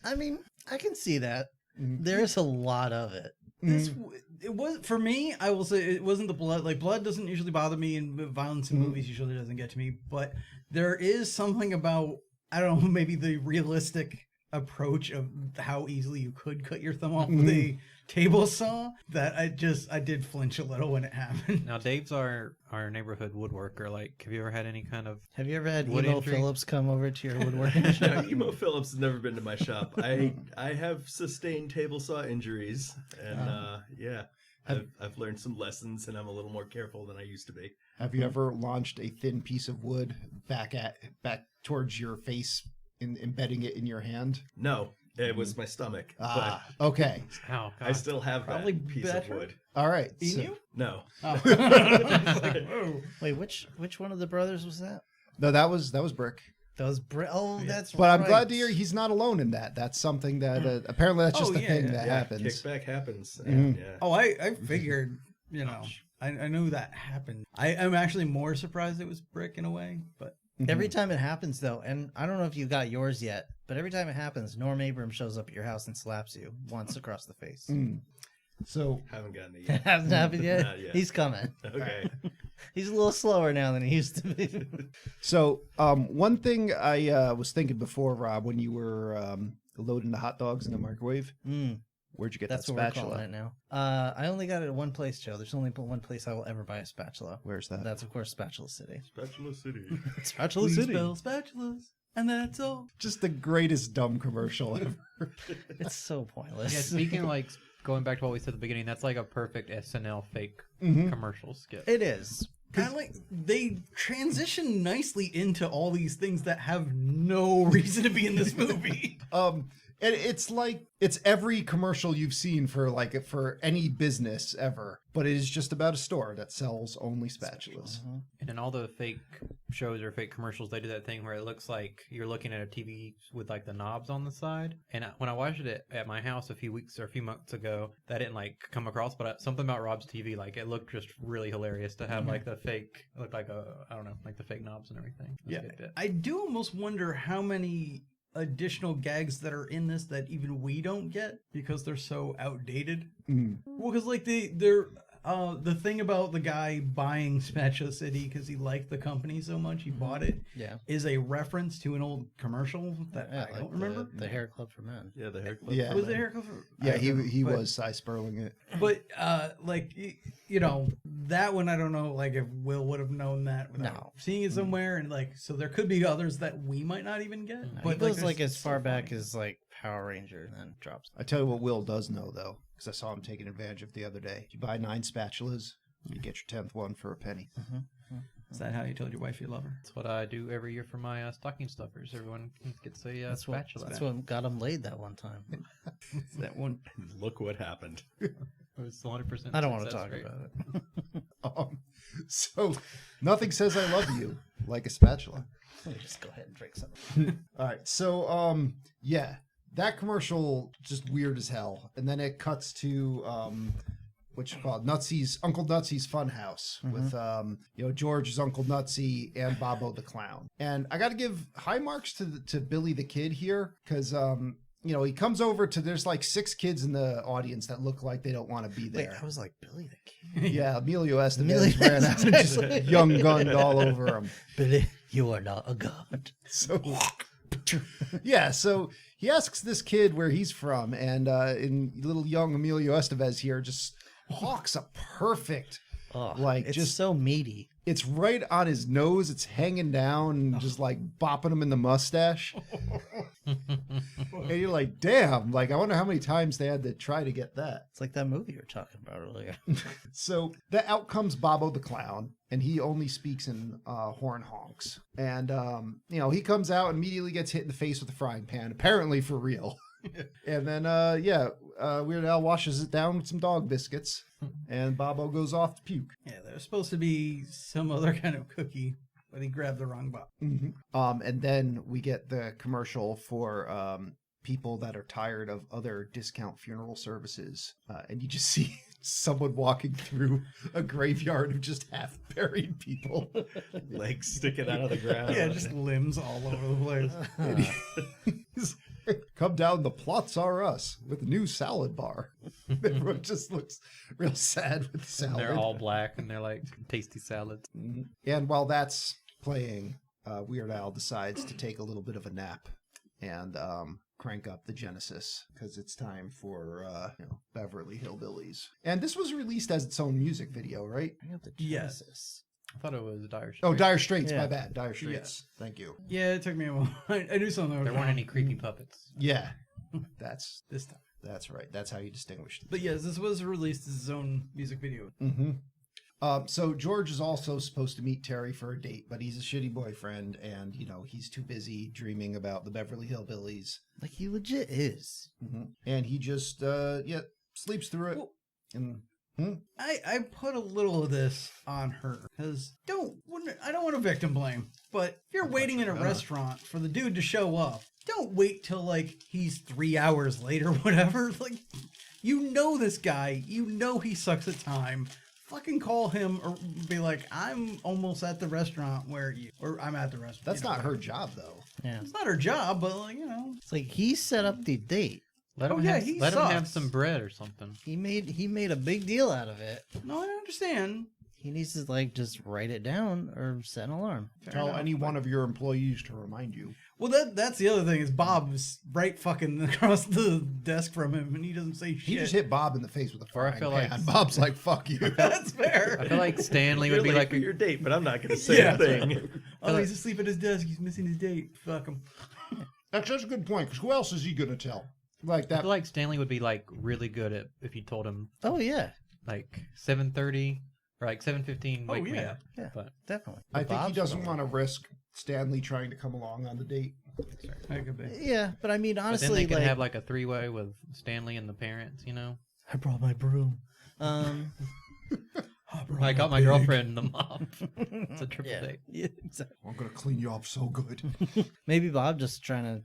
I mean, I can see that. There's a lot of it. it was for me. I will say it wasn't the blood. Like blood doesn't usually bother me, and violence in movies usually doesn't get to me. But there is something about, I don't know, maybe the realistic approach of how easily you could cut your thumb off with a table saw that I did flinch a little when it happened. Now, Dave's our neighborhood woodworker. Like, have you ever had any kind of... Have you ever had Wood Emo injury? Phillips come over to your woodworking shop? No, Emo Phillips has never been to my shop. I have sustained table saw injuries, and yeah, I've learned some lessons, and I'm a little more careful than I used to be. Have you ever launched a thin piece of wood back towards your face, embedding it in your hand? No, it was my stomach. Ah, okay. Ow, But I still have Probably that piece better. of wood. All right. In so- you? No. Oh. Wait, which one of the brothers was that? No, that was Brick. That was Oh, that's But I'm right. glad to hear he's not alone in that. That's something that apparently that's just Oh, a yeah, thing yeah. that Yeah, happens. kickback happens. Mhm. Yeah. Oh, I figured, you know, I knew that happened. I'm actually more surprised it was Brick in a way, but Every time it happens, though, and I don't know if you got yours yet, but every time it happens, Norm Abram shows up at your house and slaps you once across the face. Mm. So Haven't gotten it yet. Hasn't happened yet? Not yet. He's coming. Okay. He's a little slower now than he used to be. one thing I was thinking before, Rob, when you were loading the hot dogs in the microwave, where'd you get That's that what spatula? we're calling it now. I only got it at one place, Joe. There's only one place I will ever buy a spatula. Where's that? That's, of course, Spatula City. Spatula City. Spatula we City. spell spatulas, and that's all. Just the greatest dumb commercial ever. It's so pointless. Yeah, speaking like going back to what we said at the beginning, that's like a perfect SNL fake Mhm. commercial skit. It is. Kind of like they transition nicely into all these things that have no reason to be in this movie. And it's like it's every commercial you've seen for any business ever, but it is just about a store that sells only spatulas. And in all the fake shows or fake commercials, they do that thing where it looks like you're looking at a TV with like the knobs on the side. And when I watched it at my house a few months ago, that didn't like come across. But something about Rob's TV, like it looked just really hilarious to have like the fake, it looked like I don't know, like the fake knobs and everything. It was a good bit. I do almost wonder how many additional gags that are in this that even we don't get because they're so outdated. Well, because like they're the thing about the guy buying Spatula City because he liked the company so much he bought it Yeah. is a reference to an old commercial that Yeah, I like don't remember. the Hair Club for Men. Yeah, the hair clip. Yeah. Was it Hair Club for- Yeah, I don't remember, he but- was Cy Sperling it. But like you know, that one I don't know like if Will would have known that without No. seeing it somewhere, and like so there could be others that we might not even get. But But he goes there's like as so far back funny. as like Power Ranger and then drops. I tell you what Will does know, though, because I saw him taking advantage of the other day. If you buy 9 spatulas, you get your 10th one for a penny. Is that how you told your wife you love her? That's what I do every year for my stocking stuffers. Everyone gets a spatula. That's what got him laid that one time. That one. Look what happened. It was 100%. I don't want to success talk rate. about it. So nothing says I love you like a spatula. Let me just go ahead and drink some. All right, so yeah, that commercial just weird as hell, and then it cuts to which is called Uncle Nutsy's Funhouse, with George is Uncle Nutsy and Bobo the Clown. And I got to give high marks to Billy the Kid here, because he comes over to, there's like 6 kids in the audience that look like they don't want to be there. Wait, I was like, Billy the Kid? Yeah, Emilio Estevez ran out and just young gunned all over him. Billy, you are not a god. So, yeah, so he asks this kid where he's from, and in little young Emilio Estevez here just hawks a perfect, It's just so meaty. It's right on his nose. It's hanging down and just like bopping him in the mustache. And you're like, damn, like I wonder how many times they had to try to get that. It's like that movie you were talking about earlier. So out comes Bobo the Clown, and he only speaks in horn honks. And, he comes out and immediately gets hit in the face with a frying pan, apparently for real. And then, Weird Al washes it down with some dog biscuits, and Bobo goes off to puke. Yeah, there's supposed to be some other kind of cookie, but he grabbed the wrong box. Mm-hmm. And then we get the commercial for people that are tired of other discount funeral services, and you just see someone walking through a graveyard of just half-buried people. Legs sticking out of the ground. Yeah, just limbs all over the place. And he's like, come down, the plots are us, with a new salad bar. Everyone just looks real sad with the salad. And they're all black, and they're like tasty salads. Mm-hmm. And while that's playing, Weird Al decides to take a little bit of a nap and crank up the Genesis, because it's time for Beverly Hillbillies. And this was released as its own music video, right? Bring up the Yes. Genesis. I thought it was Dire Straits. Oh, Dire Straits, Yeah. my bad. Dire Straits. Thank you. Yeah, it took me a while. I knew something. There weren't any creepy puppets. Yeah, that's this time. That's right. That's how you distinguish them. But yes, this was released as its own music video. Mm-hmm. So George is also supposed to meet Terry for a date, but he's a shitty boyfriend, and he's too busy dreaming about the Beverly Hillbillies. Like he legit is. Mm-hmm. And he just sleeps through it. Well, And I put a little of this on her because I don't want to victim blame, but if you're waiting in a restaurant for the dude to show up, don't wait till like he's 3 hours late or whatever. Like, this guy, he sucks at time. Fucking call him or be like, I'm almost at the restaurant or I'm at the restaurant. that's not her job, though. Yeah. It's not her job, but It's like he set up the date. Let him he let him have sucks. some bread or something. He made a big deal out of it. No, I understand. He needs to just write it down or set an alarm. Tell any one of your employees to remind you. Well, that's the other thing is Bob's right fucking across the desk from him, and he doesn't say shit. He just hit Bob in the face with a Or I frying feel pan. like- Bob's like, fuck you. That's fair. I feel like Stanley would You're be late like for a, your date, but I'm not going to say Yeah. a thing. Oh, he's asleep at his desk. He's missing his date. Fuck him. That's a good point, because who else is he going to tell? Like I that. feel like Stanley would be like really good at if you told him Oh yeah, like 7:30 or like 7:15. Wake me yeah. up. yeah, But definitely. I think he Bob's doesn't probably- want to risk Stanley trying to come along on the date. That could be. Yeah, but I mean, then honestly, they can have like a 3-way with Stanley and the parents. I brought my broom. I got my girlfriend the mop. It's a triple Yeah, date. yeah, exactly. I'm going to clean you up so good. Maybe Bob just trying to,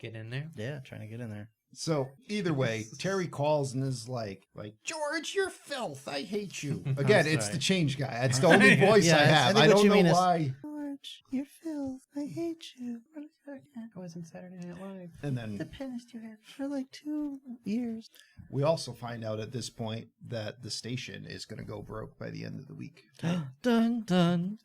Get in there. trying to get in there. So either way, Terry calls and is like, George, you're filth. I hate you. Again, it's sorry. the change guy. It's the only voice Yeah, I I have. think I what don't you know mean is- why. George, you're filth. I hate you. I was in Saturday Night Live. And then penance you had for like 2 years. we also find out at this point that the station is going to go broke by the end of the week. Dun dun dun.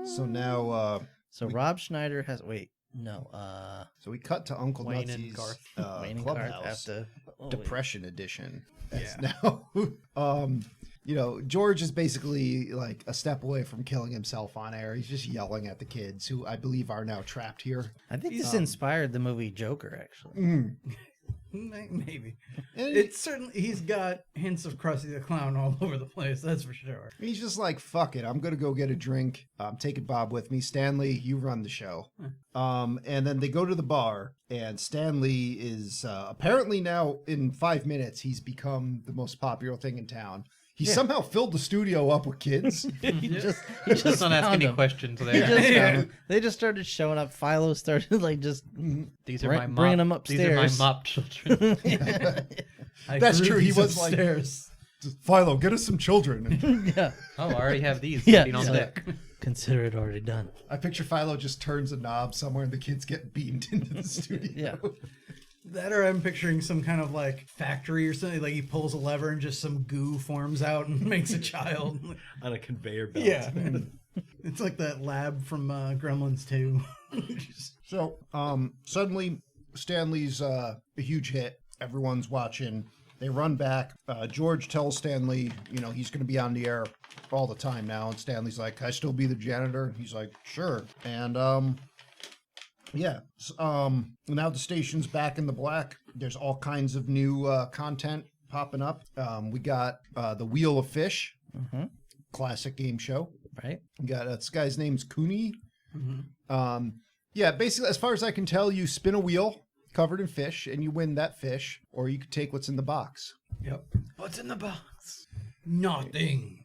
So now, So Rob Schneider has so we cut to Uncle Wayne and Nutsy's Garth. Wayne and Garth have clubhouse. to Depression edition. That's now, George is basically like a step away from killing himself on air. He's just yelling at the kids who I believe are now trapped here. I think this inspired the movie Joker, actually. Mm. Maybe. And It's certainly, he's got hints of Krusty the Clown all over the place, that's for sure. he's just like, fuck it, I'm going to go get a drink. I'm taking Bob with me. Stanley, you run the show. And then they go to the bar, and Stanley is apparently now, in 5 minutes, he's become the most popular thing in town. He somehow filled the studio up with kids. he just Let's not ask found any him. questions He there. just found him. They just started showing up. Philo started These are bring- my bringing them These are my upstairs. mop children. That's I true, threw he these was like- upstairs. Philo, get us some children. Yeah. Oh, I already have these Yeah, sitting on yeah. deck. Consider it already done. I picture Philo just turns a knob somewhere and the kids get beamed into the studio. Yeah. That or I'm picturing some kind of like factory or something. Like he pulls a lever and just some goo forms out and makes a child. On a conveyor belt. Yeah. It's like that lab from Gremlins 2. So, suddenly Stanley's a huge hit. Everyone's watching. They run back. George tells Stanley, he's going to be on the air all the time now. And Stanley's like, can I still be the janitor? And he's like, sure. And, now the station's back in the black. There's all kinds of new content popping up. We got the Wheel of Fish, classic game show. Right. We got this guy's name's Cooney. Basically, as far as I can tell, you spin a wheel covered in fish and you win that fish, or you could take what's in the box. Yep. What's in the box? Nothing.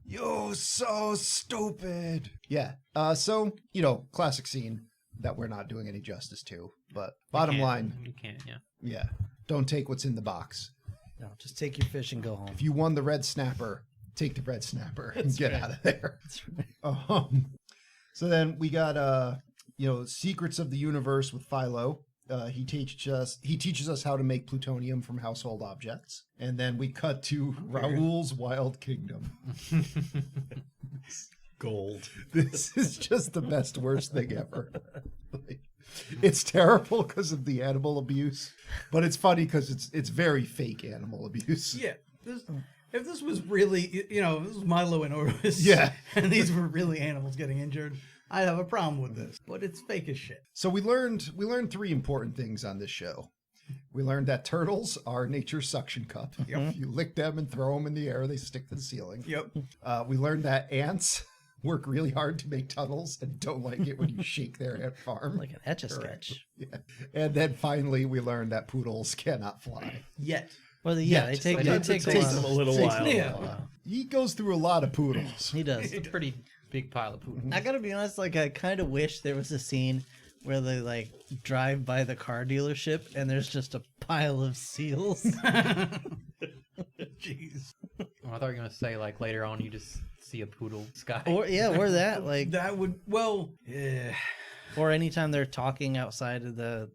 You're so stupid. Yeah. Classic scene that we're not doing any justice to. But bottom line, You can't, yeah. yeah, don't take what's in the box. No, just take your fish and go home. If you won the red snapper, take the red snapper and get out of there. That's right. So then we got Secrets of the Universe with Philo. He teaches us how to make plutonium from household objects. And then we cut to Raoul's Wild Kingdom. Gold. This is just the best worst thing ever. It's terrible because of the animal abuse, but it's funny because it's very fake animal abuse. Yeah. If this was really, this was Milo and Orvis. Yeah. And these were really animals getting injured, I'd have a problem with this. But it's fake as shit. So we learned 3 important things on this show. We learned that turtles are nature's suction cup. If you lick them and throw them in the air, they stick to the ceiling. Yep. We learned that ants work really hard to make tunnels and don't like it when you shake their ant farm. Like an Etch-a-Sketch. Yeah. And then finally we learned that poodles cannot fly. Yet. Well, they take it a takes while. them a little while. Yeah. He goes through a lot of poodles. He does. It's a pretty big pile of poop. I gotta be honest, I kind of wish there was a scene where they drive by the car dealership and there's just a pile of seals. Jeez. Oh, I thought you were going to say, later on you just see a poodle sky. or that, That would, yeah. or anytime they're talking outside of the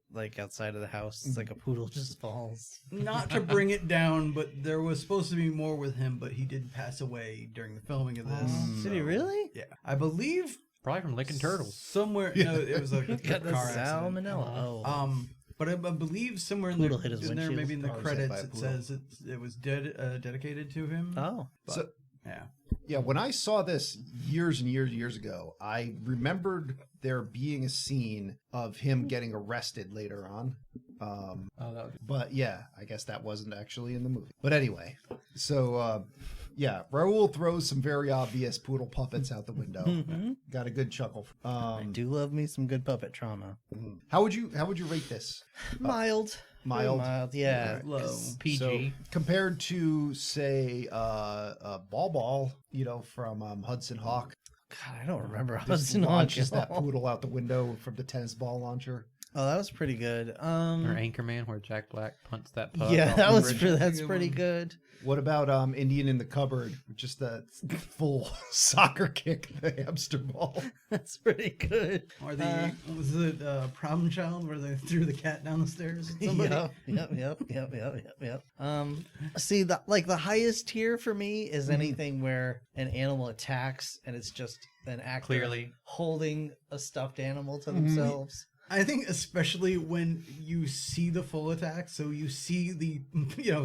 house, it's like a poodle just falls. Not to bring it down, but there was supposed to be more with him, but he did pass away during the filming of this. Did he really? Yeah. I believe Probably from licking turtles. somewhere, no, it was a Got the car accident. salmonella. Oh. But I believe somewhere in Poodle there, hit his in there, windshield. maybe in the Car was hit by credits, a it poodle. says it was dedicated to him. Oh. But, So- yeah. Yeah, when I saw this years and years ago, I remembered there being a scene of him getting arrested later on. But yeah, I guess that wasn't actually in the movie. But anyway, so Raoul throws some very obvious poodle puppets out the window. Got a good chuckle. I do love me some good puppet trauma. How would you rate this? Mild. Mild? Mild, yeah. Low. PG. So compared to say Ball, from Hudson Hawk. God, I don't remember Just Hudson Hawk. launches at that all. poodle out the window from the tennis ball launcher. Oh, that was pretty good. Or Anchorman, where Jack Black punts that pug. Yeah, off that the was bridge. that's pretty good. What about Indian in the Cupboard? Just that full soccer kick, the hamster ball. That's pretty good. Or was it Problem Child where they threw the cat down the stairs at somebody? Yep. See, the highest tier for me is anything where an animal attacks and it's just an actor Clearly. holding a stuffed animal to themselves. I think especially when you see the full attack, so you see the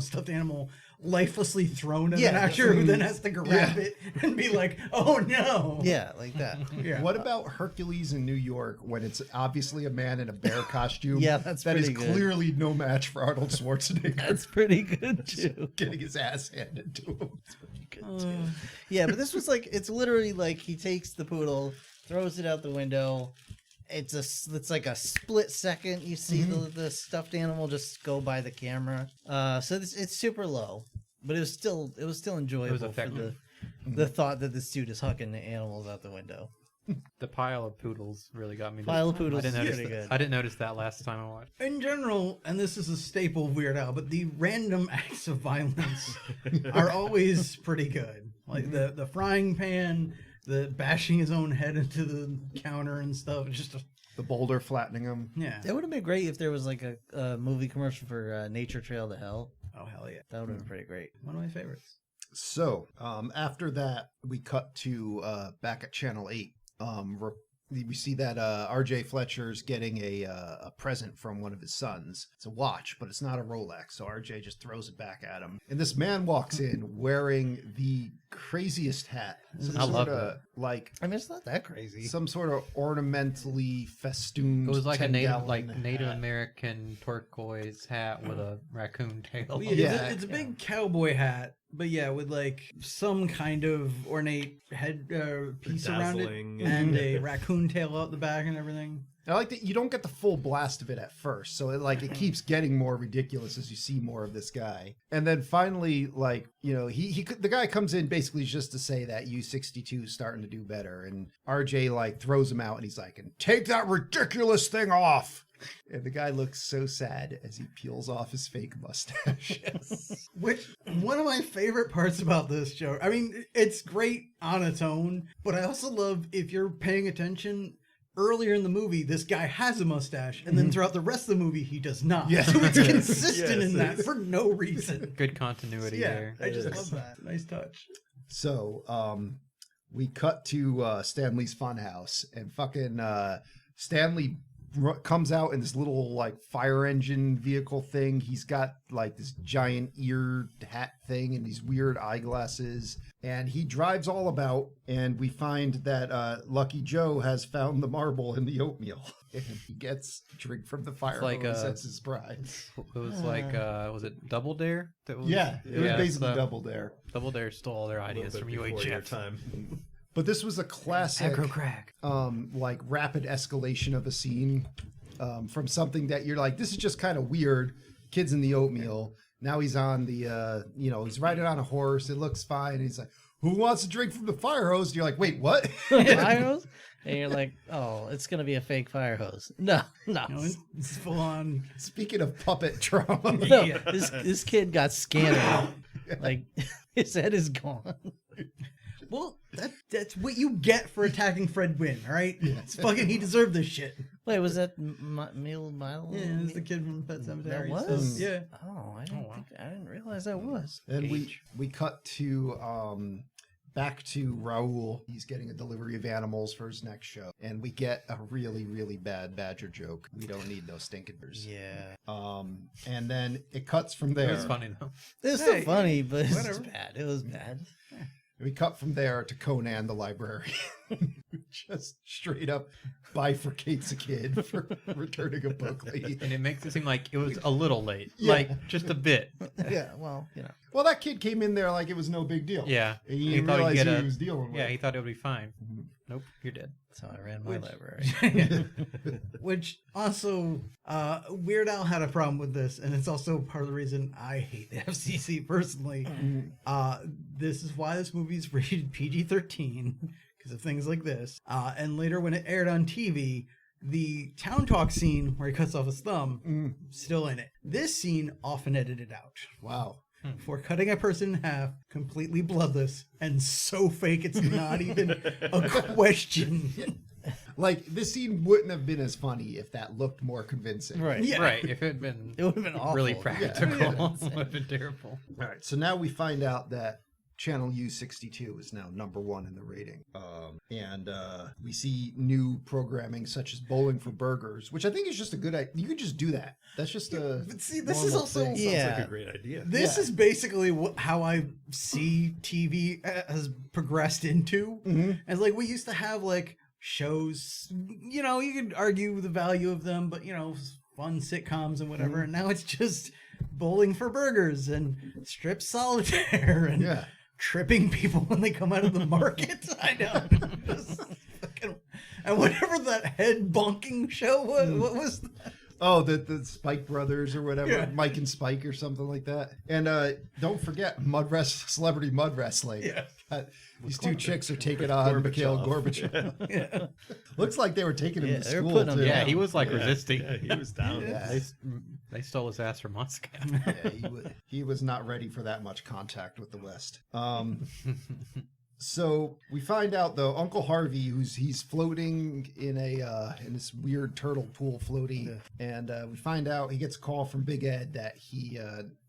stuffed animal lifelessly thrown at an actor who then has to grab it and be like, "Oh no!" Yeah, like that. Yeah. What about Hercules in New York when it's obviously a man in a bear costume? Yeah, that's that is pretty good. clearly no match for Arnold Schwarzenegger. That's pretty good too. Getting his ass handed to him. Yeah, but this was it's literally he takes the poodle, throws it out the window. It's like a split second. You see the stuffed animal just go by the camera. So it's super low, but it was still enjoyable. effective. For the thought that this dude is hucking the animals out the window. The pile of poodles really got me. Pile of Poodles I is didn't notice pretty that. good. I didn't notice that last time I watched. In general, and this is a staple of Weird Al, but the random acts of violence are always pretty good. Like the frying pan, the bashing his own head into the counter and stuff. Just The boulder flattening him. yeah. It would have been great if there was like a movie commercial for Nature Trail to Hell. Oh hell yeah! That would have been pretty great. One of my favorites. So, after that, we cut to back at Channel 8. We see that R.J. Fletcher's getting a present from one of his sons. It's a watch, but it's not a Rolex. So R.J. just throws it back at him. And this man walks in wearing the craziest hat. I love it. Like I mean, it's not that crazy. some sort of ornamentally festooned. It was like a 10-gallon Native hat. American turquoise hat with a raccoon tail. Well, on yeah, the Yeah. back. it's a big cowboy hat, but yeah, with like some kind of ornate head piece around it, Dazzling. and a raccoon tail out the back and everything. I like that you don't get the full blast of it at first, so it keeps getting more ridiculous as you see more of this guy. And then finally, the guy comes in basically just to say that U62 is starting to do better, and RJ throws him out, and he's like, "And take that ridiculous thing off." And the guy looks so sad as he peels off his fake mustache. Which one of my favorite parts about this joke. I mean, it's great on its own, but I also love if you're paying attention. Earlier in the movie, this guy has a mustache, and then throughout the rest of the movie, he does not. Yeah. So it's consistent Yes, in that for no reason. Good continuity Yeah, there. I just love that. Nice touch. So, we cut to Stanley's funhouse, and fucking Stanley comes out in this little fire engine vehicle thing. He's got this giant ear hat thing and these weird eyeglasses, and he drives all about, and we find that Lucky Joe has found the marble in the oatmeal. And he gets a drink from the fire like, hose as his prize. It was was it Double Dare? That was, Yeah, it was basically so Double Dare. Double Dare stole all their A little ideas bit from before your U.H.F. time. But this was a classic crack. rapid escalation of a scene from something that you're like, this is just kind of weird. Kids in the oatmeal. Now he's on the, he's riding on a horse. It looks fine. He's like, who wants to drink from the fire hose? And you're like, wait, what? Fire hose? And you're like, oh, it's going to be a fake fire hose. No. It's full on. Speaking of puppet trauma. No, this kid got scanned. His head is gone. Well, that's what you get for attacking Fred Gwynn, all right? It's fucking, he deserved this shit. Wait, was that Milo? Yeah, it's the kid from Pet Sematary. That was? So, yeah. Oh, I didn't realize that was. And we cut to back to Raul. He's getting a delivery of animals for his next show. And we get a really, really bad badger joke. We don't need no stinkers. Yeah. And then it cuts from there. It was funny though. It was Hey, so funny, but it's whatever. bad. It was bad. We cut from there to Conan the librarian. Just straight up bifurcates a kid for returning a book late. And it makes it seem like it was a little late. Yeah. Like just a bit. Yeah, well, Well, that kid came in there like it was no big deal. Yeah. And he He didn't thought he'd realize get who a- he was dealing with. Yeah, he thought it would be fine. Nope, you're dead. that's how I ran my library. Which also, Weird Al had a problem with this, and it's also part of the reason I hate the FCC personally. This is why this movie is rated PG-13, because of things like this. And later when it aired on TV, the town talk scene where he cuts off his thumb, still in it. This scene often edited out. Wow. For cutting a person in half, completely bloodless, and so fake it's not even a question. Like, this scene wouldn't have been as funny if that looked more convincing. Right. Yeah. Right. If it had been It would have been awful. really Yeah. practical, it would have been terrible. All right. So now we find out that Channel U62 is now #1 in the rating. And we see new programming such as Bowling for Burgers, which I think is just a good idea. You could just do that. That's just a. But see, this is normal also thing. Yeah. Sounds like a great idea. This is basically how I see TV has progressed into. And like we used to have like shows, you could argue the value of them, but fun sitcoms and whatever. And now it's just Bowling for Burgers and Strip Solitaire and Yeah. tripping people when they come out of the market. I know. Just fucking- and whatever that head bonking show was, what was that? Oh, the Spike Brothers or whatever, Yeah. Mike and Spike or something like that. And don't forget Celebrity Mud Wrestling. Yeah. These two chicks are taking on Mikhail Gorbachev. Yeah. Looks like they were taking him Yeah, to they were school, putting him too. Yeah, he was like resisting. Yeah, he was down. Yeah. They stole his ass from Moscow. Yeah, he was not ready for that much contact with the West. So we find out though, Uncle Harvey, he's floating in this weird turtle pool floaty, and we find out he gets a call from Big Ed that he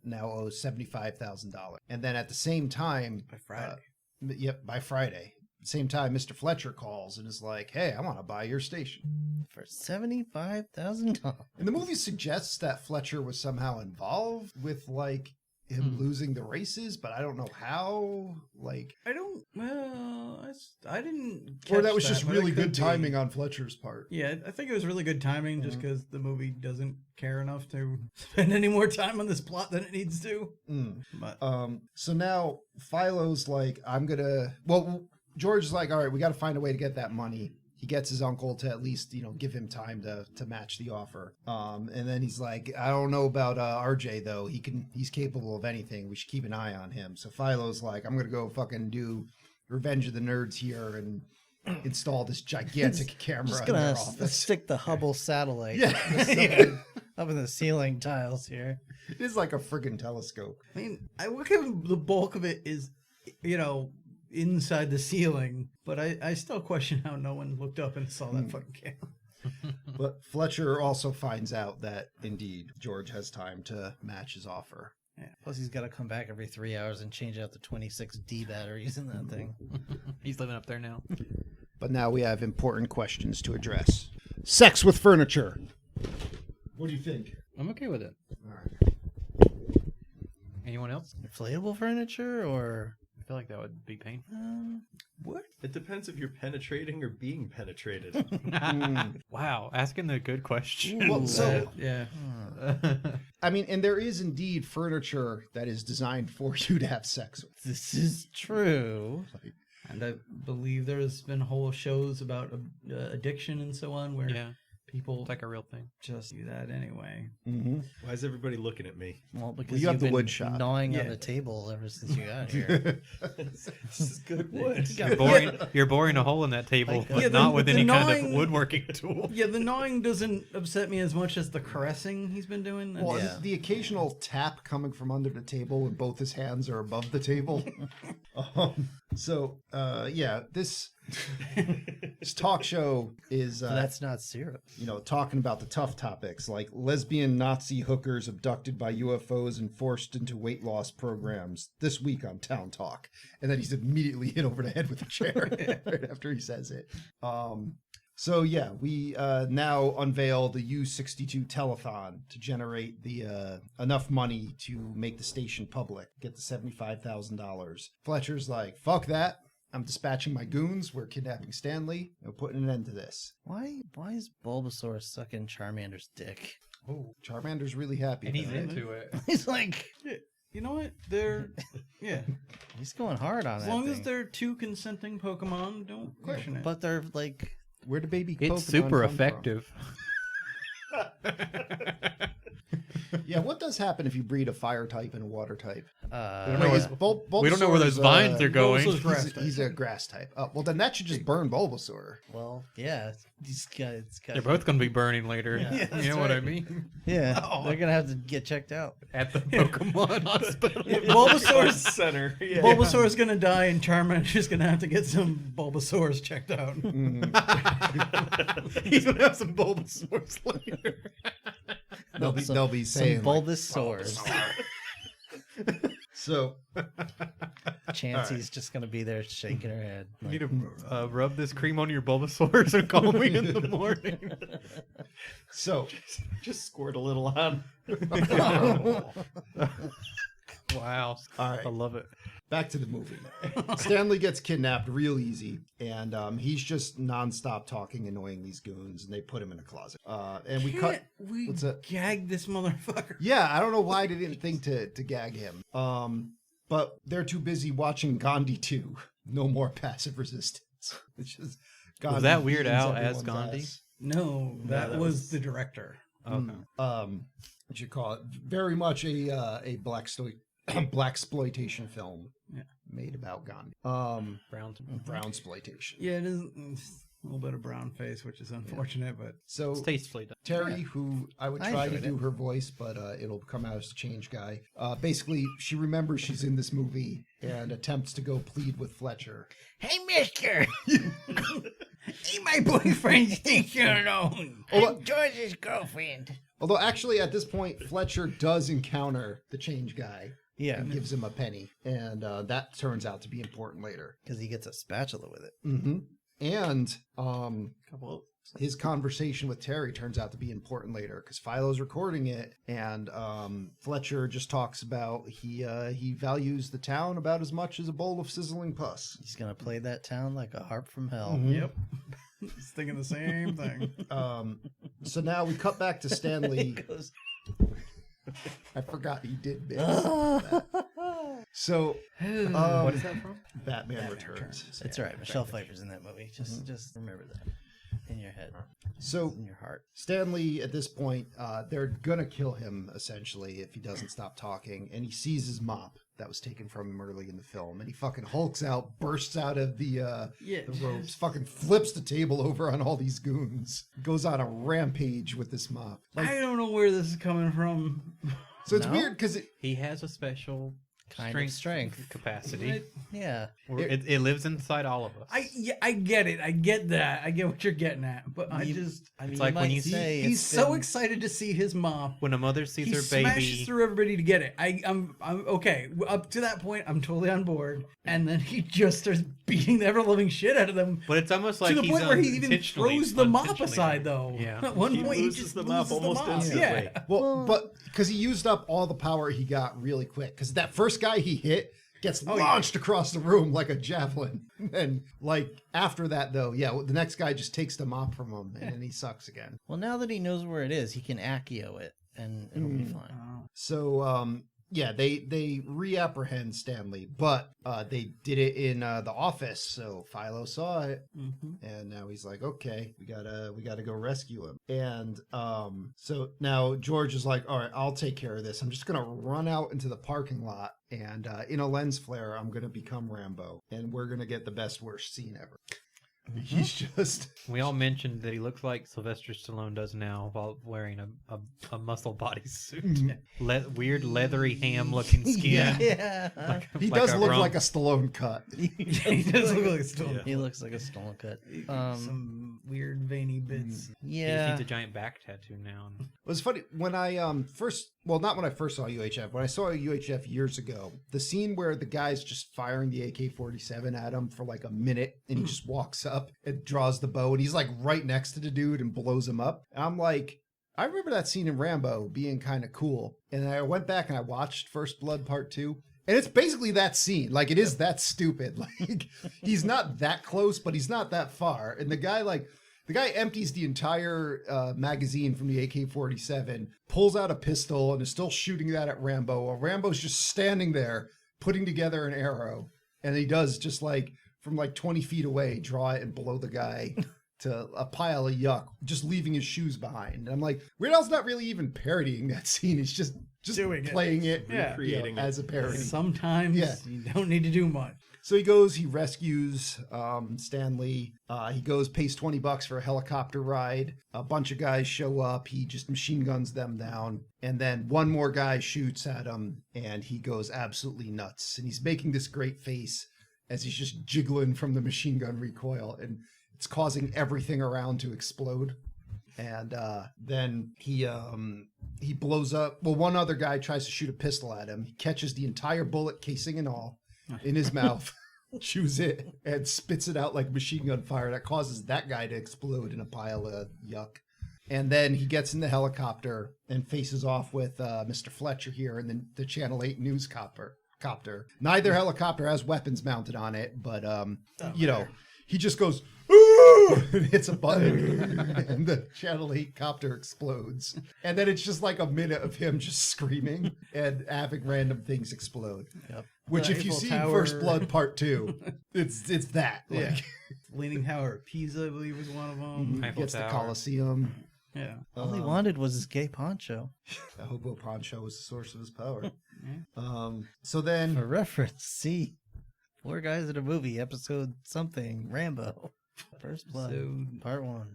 now owes $75,000, and then at the same time, By Friday. by Friday, same time, Mr. Fletcher calls and is like, "Hey, I want to buy your station." For $75,000. And the movie suggests that Fletcher was somehow involved with like him losing the races, but I don't know how. Like, I don't. Well, I didn't. or Catch that was just but it really good could be. timing on Fletcher's part. Yeah, I think it was really good timing just because the movie doesn't care enough to spend any more time on this plot than it needs to. But So now Philo's like, George is like, all right, we got to find a way to get that money. He gets his uncle to at least, give him time to match the offer. And then he's like, I don't know about RJ though. He's capable of anything. We should keep an eye on him. So Philo's like, I'm gonna go fucking do Revenge of the Nerds here and install this gigantic camera Just in their gonna office. stick the Hubble satellite up in the ceiling tiles here. It is like a friggin' telescope. I mean, I look at the bulk of it is, inside the ceiling, but I still question how no one looked up and saw that fucking camera. But Fletcher also finds out that indeed George has time to match his offer. Yeah. Plus, he's got to come back every 3 hours and change out the 26D batteries in that thing. He's living up there now. But now we have important questions to address. Sex with furniture. What do you think? I'm okay with it. All right. Anyone else? Inflatable furniture or I feel like that would be painful. what? It depends if you're penetrating or being penetrated. Wow, asking the good question. Well, so Yeah. I mean, and there is indeed furniture that is designed for you to have sex with. This is true. And I believe there's been whole shows about addiction and so on where Yeah, people it's like a real thing. just do that anyway. Mm-hmm. Why is everybody looking at me? Well, because you have you've the been wood shop. gnawing on Yeah. the table ever since you got here. This is good wood. You're boring a hole in that table, but Yeah, not with the any kind gnawing- of woodworking tool. Yeah, the gnawing doesn't upset me as much as the caressing he's been doing. Well, Yeah. the occasional tap coming from under the table when both his hands are above the table. This talk show is That's not syrup. talking about the tough topics like lesbian Nazi hookers abducted by UFOs and forced into weight loss programs this week on Town Talk. And then he's immediately hit over the head with a chair right after he says it. We now unveil the U62 telethon to generate the enough money to make the station public, get the $75,000. Fletcher's like, fuck that. I'm dispatching my goons. We're kidnapping Stanley and putting an end to this. Why is Bulbasaur sucking Charmander's dick? Oh, Charmander's really happy. And he's about it. into it. He's like, You know what? They're he's going hard on as that long as thing. they're two consenting Pokemon, don't question it. But they're like, Where do baby It's Pokemon super come from? effective. Yeah, what does happen if you breed a fire type and a water type? We Wait, is we don't know where those Bulbasaur's, vines are going. Bulbasaur's grass He's, type. he's a grass type. Oh, well, then that should just burn Bulbasaur. well, yeah, it's got They're both going to be burning later. Yeah, that's you know what I right. mean? Yeah, they're gonna have to get checked out. At the Pokemon hospital. Bulbasaur's Center. Yeah. Bulbasaur's gonna die, and Charmander's gonna have to get some Bulbasaurs checked out. He's going to have some Bulbasaurs later. They'll be Some saying like, Bulbasaurs. so. Chansey's just gonna be there shaking her head. You Like, need to rub this cream on your Bulbasaurs and call me in the morning. So Just squirt a little on. Wow. All right. I love it. back to the movie. Stanley gets kidnapped real easy, and he's just nonstop talking, annoying these goons, and they put him in a closet. And we cut. We What's that? gagged this motherfucker. Yeah, I don't know why they didn't think to gag him. But they're too busy watching Gandhi 2. No more passive resistance. It's just Gandhi Was that Weird beans Al as everyone's Gandhi? ass. No, that that was was- the director. Okay. What you call it? Very much a black exploitation film. Yeah. made about Gandhi. Brown. Brown exploitation. Yeah, it is a little bit of brown face, which is unfortunate, but So It's tastefully done. Terry, who I would I try to enjoyed do it. her voice, but it'll come out as a change guy. Basically, she remembers she's in this movie and attempts to go plead with Fletcher. Hey, mister! hey, my boyfriend thinks you're alone. Although, George's girlfriend. although actually, at this point, Fletcher does encounter the change guy Yeah, and gives him a penny, and that turns out to be important later. because he gets a spatula with it. Mm-hmm. And Couple of his conversation with Terry turns out to be important later because Philo's recording it, and Fletcher just talks about he values the town about as much as a bowl of sizzling pus. He's gonna play that town like a harp from hell. Mhm. Yep. He's thinking the same thing. So now we cut back to He Stanley. goes, I forgot he did miss that. So What is that from? Batman Returns. It's all right. Michelle Pfeiffer's in that movie. Just remember that in your head, So in your heart. Stanley, at this point, they're gonna kill him essentially if he doesn't stop talking, and he sees his mop that was taken from him early in the film, and he fucking hulks out, bursts out of the ropes, fucking flips the table over on all these goons, goes on a rampage with this mop. I don't know where this is coming from. So it's No? weird because He has a special Kind of strength. capacity. Yeah. It lives inside all of us. I get it. I get that. I get what you're getting at. But I You- just I mean, It's like when might you say he's it's so been- excited to see his mom. when a mother sees He her smashes baby. through everybody to get it. I'm okay. Up to that point, I'm totally on board. And then he just starts beating the ever living shit out of them. But it's almost like To the he's point where he even unintentionally- throws the mop unintentionally- aside, though. Yeah. At one He point, he loses just the mop loses almost the mop. instantly. Yeah. well, but because he used up all the power he got really quick. Because that first guy he hit gets launched across the room like a javelin, and like after that though, the next guy just takes the mop from him, and then he sucks again. Well, now that he knows where it is, he can Accio it, and it'll be fine. So they reapprehend Stanley, but they did it in the office, so Philo saw it, and now he's like, okay, we gotta go rescue him. And so now George is like, all right, I'll take care of this. I'm just gonna run out into the parking lot, and in a lens flare, I'm gonna become Rambo, and we're gonna get the best worst scene ever. He's just We all mentioned that he looks like Sylvester Stallone does now while wearing a muscle bodysuit. Weird leathery ham looking skin. Yeah. he Like does a look rump. like a Stallone cut. He does look like a stone. He looks like a stolen cut. Some weird veiny bits. He just Yeah. needs a giant back tattoo now. It was funny when I not when I first saw UHF, when I saw UHF years ago, the scene where the guy's just firing the AK-47 at him for like a minute, and he just walks up and draws the bow, and he's like right next to the dude and blows him up. And I'm like, I remember that scene in Rambo being kind of cool. And I went back and I watched First Blood Part 2. And it's basically that scene. Like, it is that stupid. Like, he's not that close, but he's not that far. And the guy empties the entire magazine from the AK-47, pulls out a pistol, and is still shooting that at Rambo, while Rambo's just standing there, putting together an arrow. And he does just like, from like 20 feet away, draw it and blow the guy to a pile of yuck, just leaving his shoes behind. And I'm like, Weird Al's not really even parodying that scene. He's just Doing it. playing it, Yeah. Recreating it. as a parody. Sometimes Yeah. you don't need to do much. So he goes, he rescues Stanley. He goes, pays $20 for a helicopter ride. A bunch of guys show up. He just machine guns them down. And then one more guy shoots at him, and he goes absolutely nuts. And he's making this great face as he's just jiggling from the machine gun recoil, and it's causing everything around to explode. And then he blows up. Well, one other guy tries to shoot a pistol at him. He catches the entire bullet, casing and all, in his mouth, chews it, and spits it out like machine gun fire. That causes that guy to explode in a pile of yuck. And then he gets in the helicopter and faces off with Mr. Fletcher here and the Channel 8 news copter. Neither helicopter has weapons mounted on it, but he just goes and hits a button, and the Channel 8 copter explodes. And then it's just like a minute of him just screaming and having random things explode. Yep. Which, The if you Eiffel see Tower. First Blood Part 2, it's that. Yeah. Like, Leaning Tower of Pisa, I believe, was one of them. Eiffel gets the Tower. Colosseum. Yeah. All he wanted was his gay poncho. The hobo poncho was the source of his power. So then For reference, see Four Guys in a Movie, episode something, Rambo. First Blood, So part 1.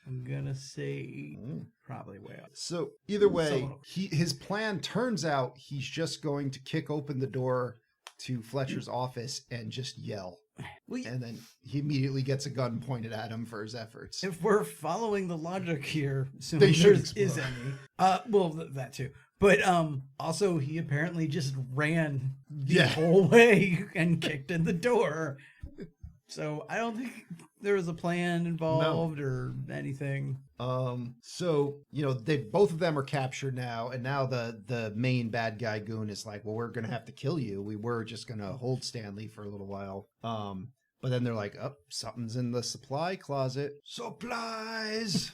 I'm gonna say probably way up. So either way, Someone- his plan turns out he's just going to kick open the door to Fletcher's office and just yell. Well, And then he immediately gets a gun pointed at him for his efforts. if we're following the logic here, so They should there explode. is any. Well, that too. But also he apparently just ran the whole way and kicked in the door. So I don't think there was a plan involved or anything. So, both of them are captured now, and now the main bad guy goon is like, well, we're gonna have to kill you. We were just gonna hold Stanley for a little while. But then they're like, oh, something's in the supply closet. Supplies!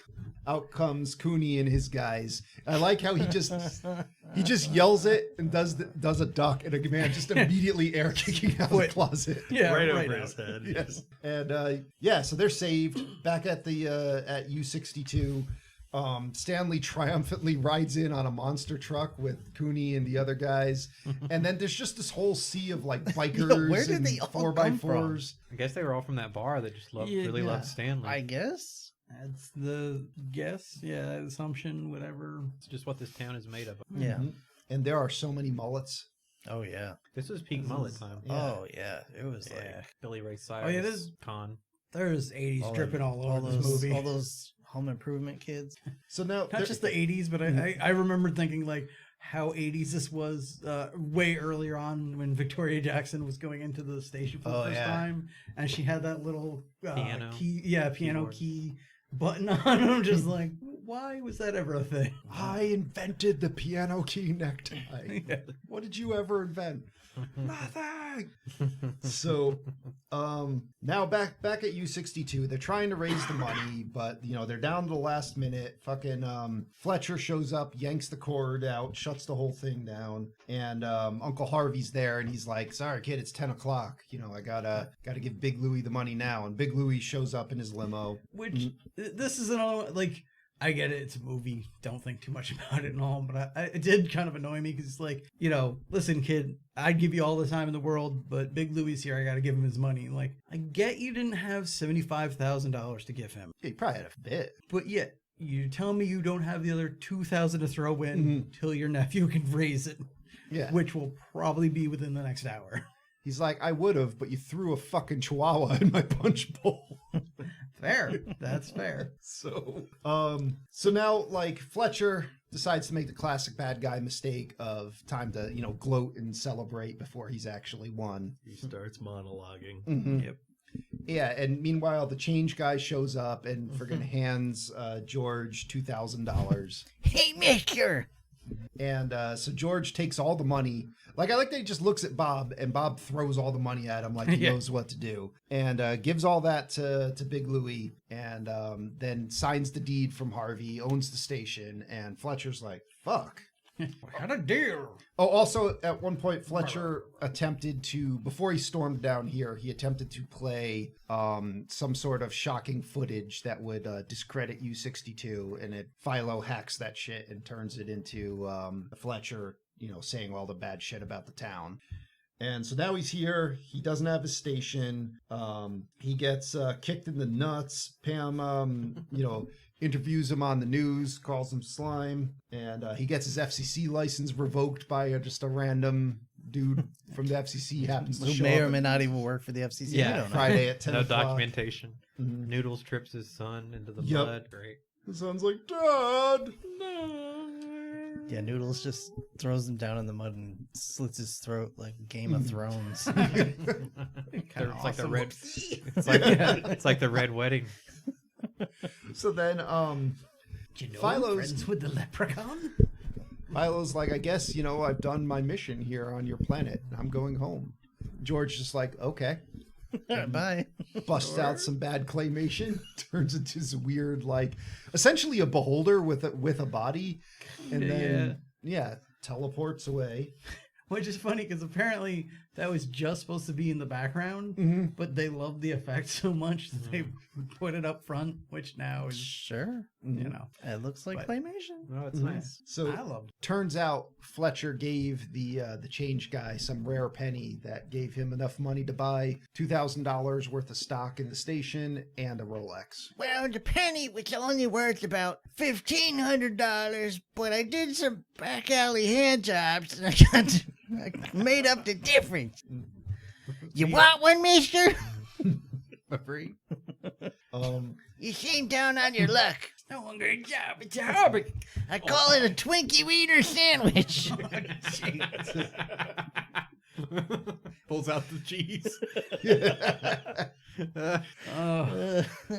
Out comes Cooney and his guys. I like how he just yells it and does a duck, and a man just immediately air kicking out of the closet. Yeah, right over out. his head. Yes. And so they're saved back at the at U62. Stanley triumphantly rides in on a monster truck with Cooney and the other guys. And then there's just this whole sea of like bikers where did and they all come from? 4x4s. I guess they were all from that bar that just really loved Stanley. I guess. That's the guess. Yeah, assumption, whatever. It's just what this town is made of. Yeah. And there are so many mullets. Oh, yeah. This was peak mullet time. Oh, yeah. It was like Billy Ray Cyrus. this- Con. There's 80s dripping all over this those, movie. all those Home Improvement kids. So now Not just the 80s, but I remember thinking like how 80s this was way earlier on when Victoria Jackson was going into the station for the first time, and she had that little Piano. piano Keyboard. key button on. I'm just like, why was that ever a thing? I invented the piano key necktie. Yeah. What did you ever invent? Nothing. So, now back at U62, they're trying to raise the money, but they're down to the last minute. Fucking Fletcher shows up, yanks the cord out, shuts the whole thing down, and Uncle Harvey's there, and he's like, "Sorry, kid, it's 10 o'clock. I gotta give Big Louie the money now." And Big Louie shows up in his limo. Which this is another like. I get it, it's a movie, don't think too much about it and all, but it did kind of annoy me because it's like, listen, kid, I'd give you all the time in the world, but Big Louie's here, I gotta give him his money. Like, I get you didn't have $75,000 to give him, Yeah, he probably had a bit. but yet, you tell me you don't have the other $2,000 to throw in till your nephew can raise it, Yeah. which will probably be within the next hour. He's like, I would have, but you threw a fucking chihuahua in my punch bowl. Fair, that's fair. So now like Fletcher decides to make the classic bad guy mistake of time to, gloat and celebrate before he's actually won. He starts monologuing. Yep. Yeah, and meanwhile the change guy shows up and friggin' hands George $2,000. Hey, mister! And so George takes all the money. Like, I like that he just looks at Bob, and Bob throws all the money at him like he knows what to do. And gives all that to Big Louie, and then signs the deed from Harvey, owns the station, and Fletcher's like, fuck. Had a deal. Oh, also, at one point, Fletcher attempted to, before he stormed down here, he attempted to play some sort of shocking footage that would discredit U62, and Philo hacks that shit and turns it into Fletcher, saying all the bad shit about the town. And so now he's here. He doesn't have his station. He gets kicked in the nuts. Pam, interviews him on the news, calls him slime, and he gets his FCC license revoked by just a random dude from the FCC happens to Who show may up or may not even work for the FCC. Yeah. I don't know. Friday at 10 No o'clock. documentation. Mhm. Noodles trips his son into the Yep. mud. Great. The son's like, Dad! Yeah, Noodles just throws him down in the mud and slits his throat like Game of Thrones. It's like the red. It's like the red wedding. So then, Philo's Friends with the leprechaun? Philo's like, I guess, I've done my mission here on your planet. I'm going home. George just like, okay. Bye. Busts out some bad claymation, turns into this weird, like, essentially a beholder with a body, and then teleports away. Which is funny because apparently that was just supposed to be in the background, Mm-hmm. but they loved the effect so much that they put it up front, which now is, Sure. you know. It looks like But- claymation. No, it's Mhm. nice. So I loved it. turns out Fletcher gave the change guy some rare penny that gave him enough money to buy $2,000 worth of stock in the station and a Rolex. Well, the penny was only worth about $1,500, but I did some back alley hand jobs and I made up the difference. You want one, mister? For free. You seem down on your luck. It's no longer a job, it's a hobby. I call it a Twinkie Wiener sandwich. Pulls out the cheese.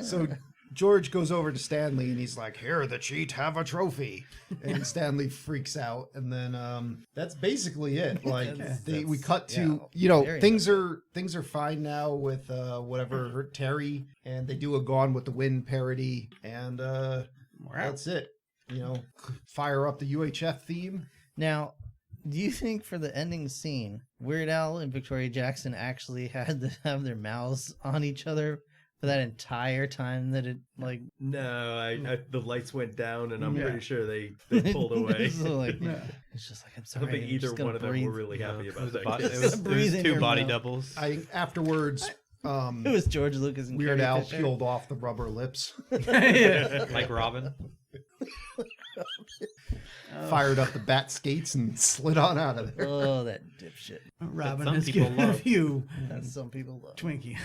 So George goes over to Stanley and he's like, "Here, the cheat, have a trophy." And Stanley freaks out, and then that's basically it. Like we cut to very things are fine now with whatever Terry, and they do a Gone with the Wind parody, and that's it. Fire up the UHF theme. Now, do you think for the ending scene, Weird Al and Victoria Jackson actually had to have their mouths on each other for that entire time that it, like... No, I the lights went down, and I'm Yeah. pretty sure they pulled away. So, like, Yeah. it's just like, I'm I sorry. don't think I'm either just gonna one of them breathe. were really happy about that. It kiss. was Breathe in two your body mouth. doubles. I think afterwards, It was George Lucas and Weird Carrie Al Fisher. peeled off the rubber lips, Like Robin. fired up the bat skates, and slid on out of there. Oh, that dipshit. Robin some has people given a love. few That's some people love. Twinkie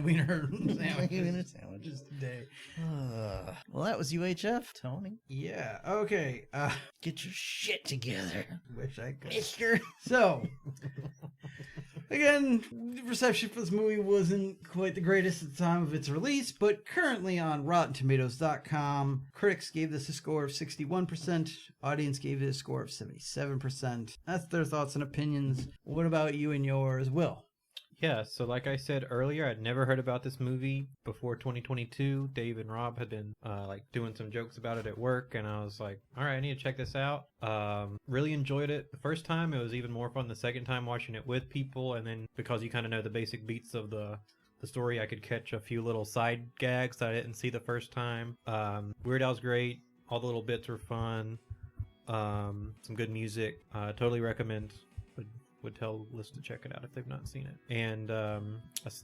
wiener Wiener sandwiches sandwiches. today. Well, that was UHF, Tony. Yeah, okay. Get your shit together, Wish I could. mister. So, again, the reception for this movie wasn't quite the greatest at the time of its release, but currently on RottenTomatoes.com, critics gave this a score of 61%, audience gave it a score of 77%. That's their thoughts and opinions. What about you and yours, Will? Yeah, so like I said earlier, I'd never heard about this movie before 2022. Dave and Rob had been doing some jokes about it at work, and I was like, all right, I need to check this out. Really enjoyed it the first time. It was even more fun the second time watching it with people, and then because you kind of know the basic beats of the story, I could catch a few little side gags that I didn't see the first time. Weird Al's great. All the little bits were fun. Some good music. Totally recommend. Would tell listeners to check it out if they've not seen it. And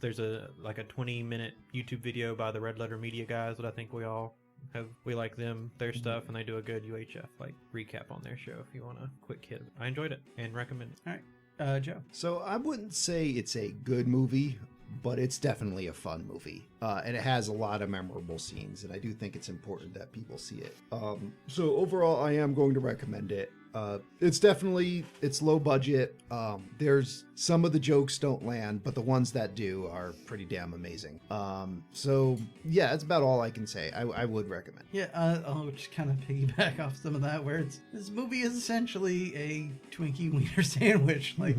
there's a 20-minute YouTube video by the Red Letter Media guys that I think we like their stuff, and they do a good UHF recap on their show if you want a quick hit. I enjoyed it and recommend it. All right, Joe. So I wouldn't say it's a good movie, but it's definitely a fun movie. And it has a lot of memorable scenes, and I do think it's important that people see it. So overall, I am going to recommend it. It's low budget. There's some of the jokes don't land, but the ones that do are pretty damn amazing. So yeah, that's about all I can say. I would recommend. Yeah, I'll just kind of piggyback off some of that, where this movie is essentially a Twinkie wiener sandwich. Like,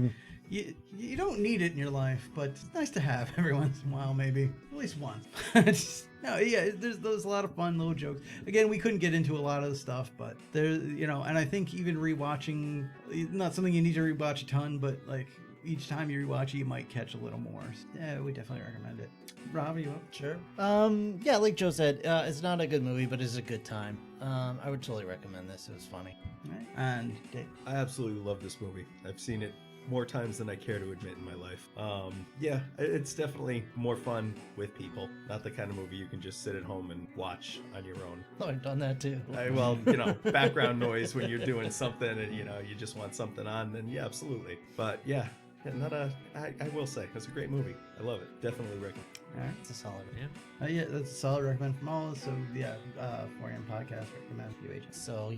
you don't need it in your life, but it's nice to have every once in a while, maybe at least once. No, yeah, there's a lot of fun little jokes. Again, we couldn't get into a lot of the stuff, but and I think even rewatching, not something you need to rewatch a ton, but like each time you rewatch it, you might catch a little more. Yeah, we definitely recommend it. Rob, are you up? Sure. Yeah, like Joe said, it's not a good movie, but it's a good time. I would totally recommend this. It was funny. All right. And Dave. I absolutely love this movie. I've seen it more times than I care to admit in my life. Yeah, it's definitely more fun with people. Not the kind of movie you can just sit at home and watch on your own. Oh, I've done that too. Background noise when you're doing something and you just want something on, then yeah, absolutely. But yeah, I will say it's a great movie. I love it. Definitely recommend. All right. It's a solid. Yeah, that's a solid recommend from all of us. So yeah, 4am podcast recommend UHF. So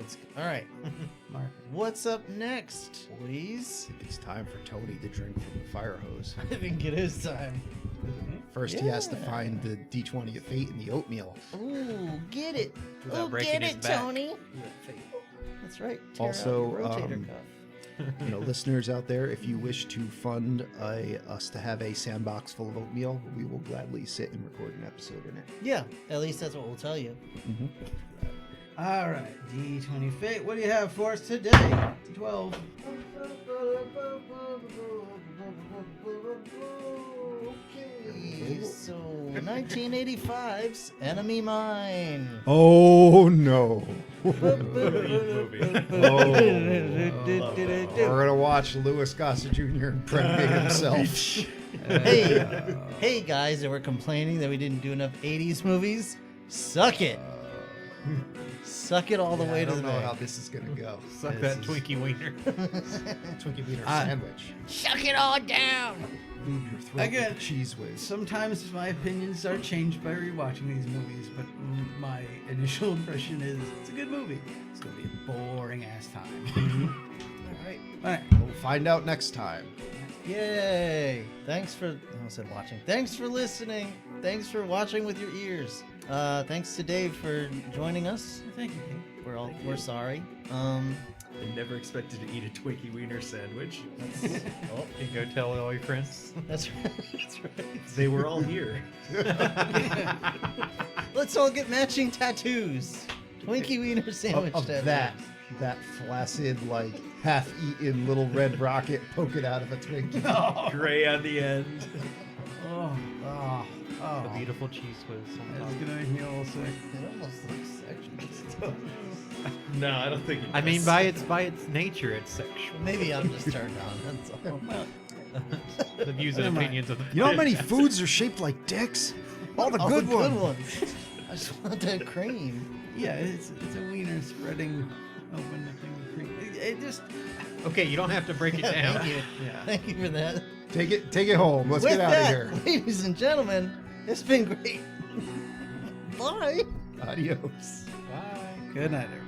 it's all right. Mark. What's up next, please? It's time for Tony to drink from the fire hose. I think it is time. First, he has to Yeah. find the D20 of fate in the oatmeal. Ooh, get it. Without Ooh, breaking get his it, back. Tony. That's right. Tear Also, out the rotator um, cuff. Listeners out there, if you wish to fund us to have a sandbox full of oatmeal, we will gladly sit and record an episode in it. Yeah, at least that's what we'll tell you. All right, D20 Fate. What do you have for us today? D12. Okay, so 1985's Enemy Mine. Oh no. movie. We're gonna watch Louis Gossett Jr. impregnate himself. Hey guys that were complaining that we didn't do enough 80s movies, suck it. Suck it all the way I to the don't know how bank. this is gonna go. Suck This that is- Twinkie wiener. Twinkie wiener sandwich. Suck it all down. Leave your throat Again, with the cheese whiz. Sometimes my opinions are changed by rewatching these movies, but my initial impression is it's a good movie. It's gonna be a boring ass time. All right. We'll find out next time. Yay! Thanks for watching. Thanks for listening. Thanks for watching with your ears. Thanks to Dave for joining us. Thank you. We're sorry. I never expected to eat a Twinkie wiener sandwich. Oh, You can go tell all your friends. that's right. That's right. They were all here. Let's all get matching tattoos. Twinkie wiener sandwich Of tattoos. that flaccid, like half-eaten little red rocket poking out of a Twinkie. Gray on the end. Oh, The beautiful cheese whiz. on that's top. gonna make me all sick. It almost looks sexual. No, I don't think it I mean, does. by its nature, it's sexual. Maybe I'm just turned on. That's all. The views and opinions of the You know how many foods are shaped like dicks? All the All good the ones. good ones. I just want that cream. Yeah, it's a wiener spreading open the thing with cream. It just Okay, you don't have to break it down. Thank you. Yeah. Thank you for that. Take it home. Let's With get out that, of here. ladies and gentlemen, it's been great. Bye. Adios. Bye. good night, everybody.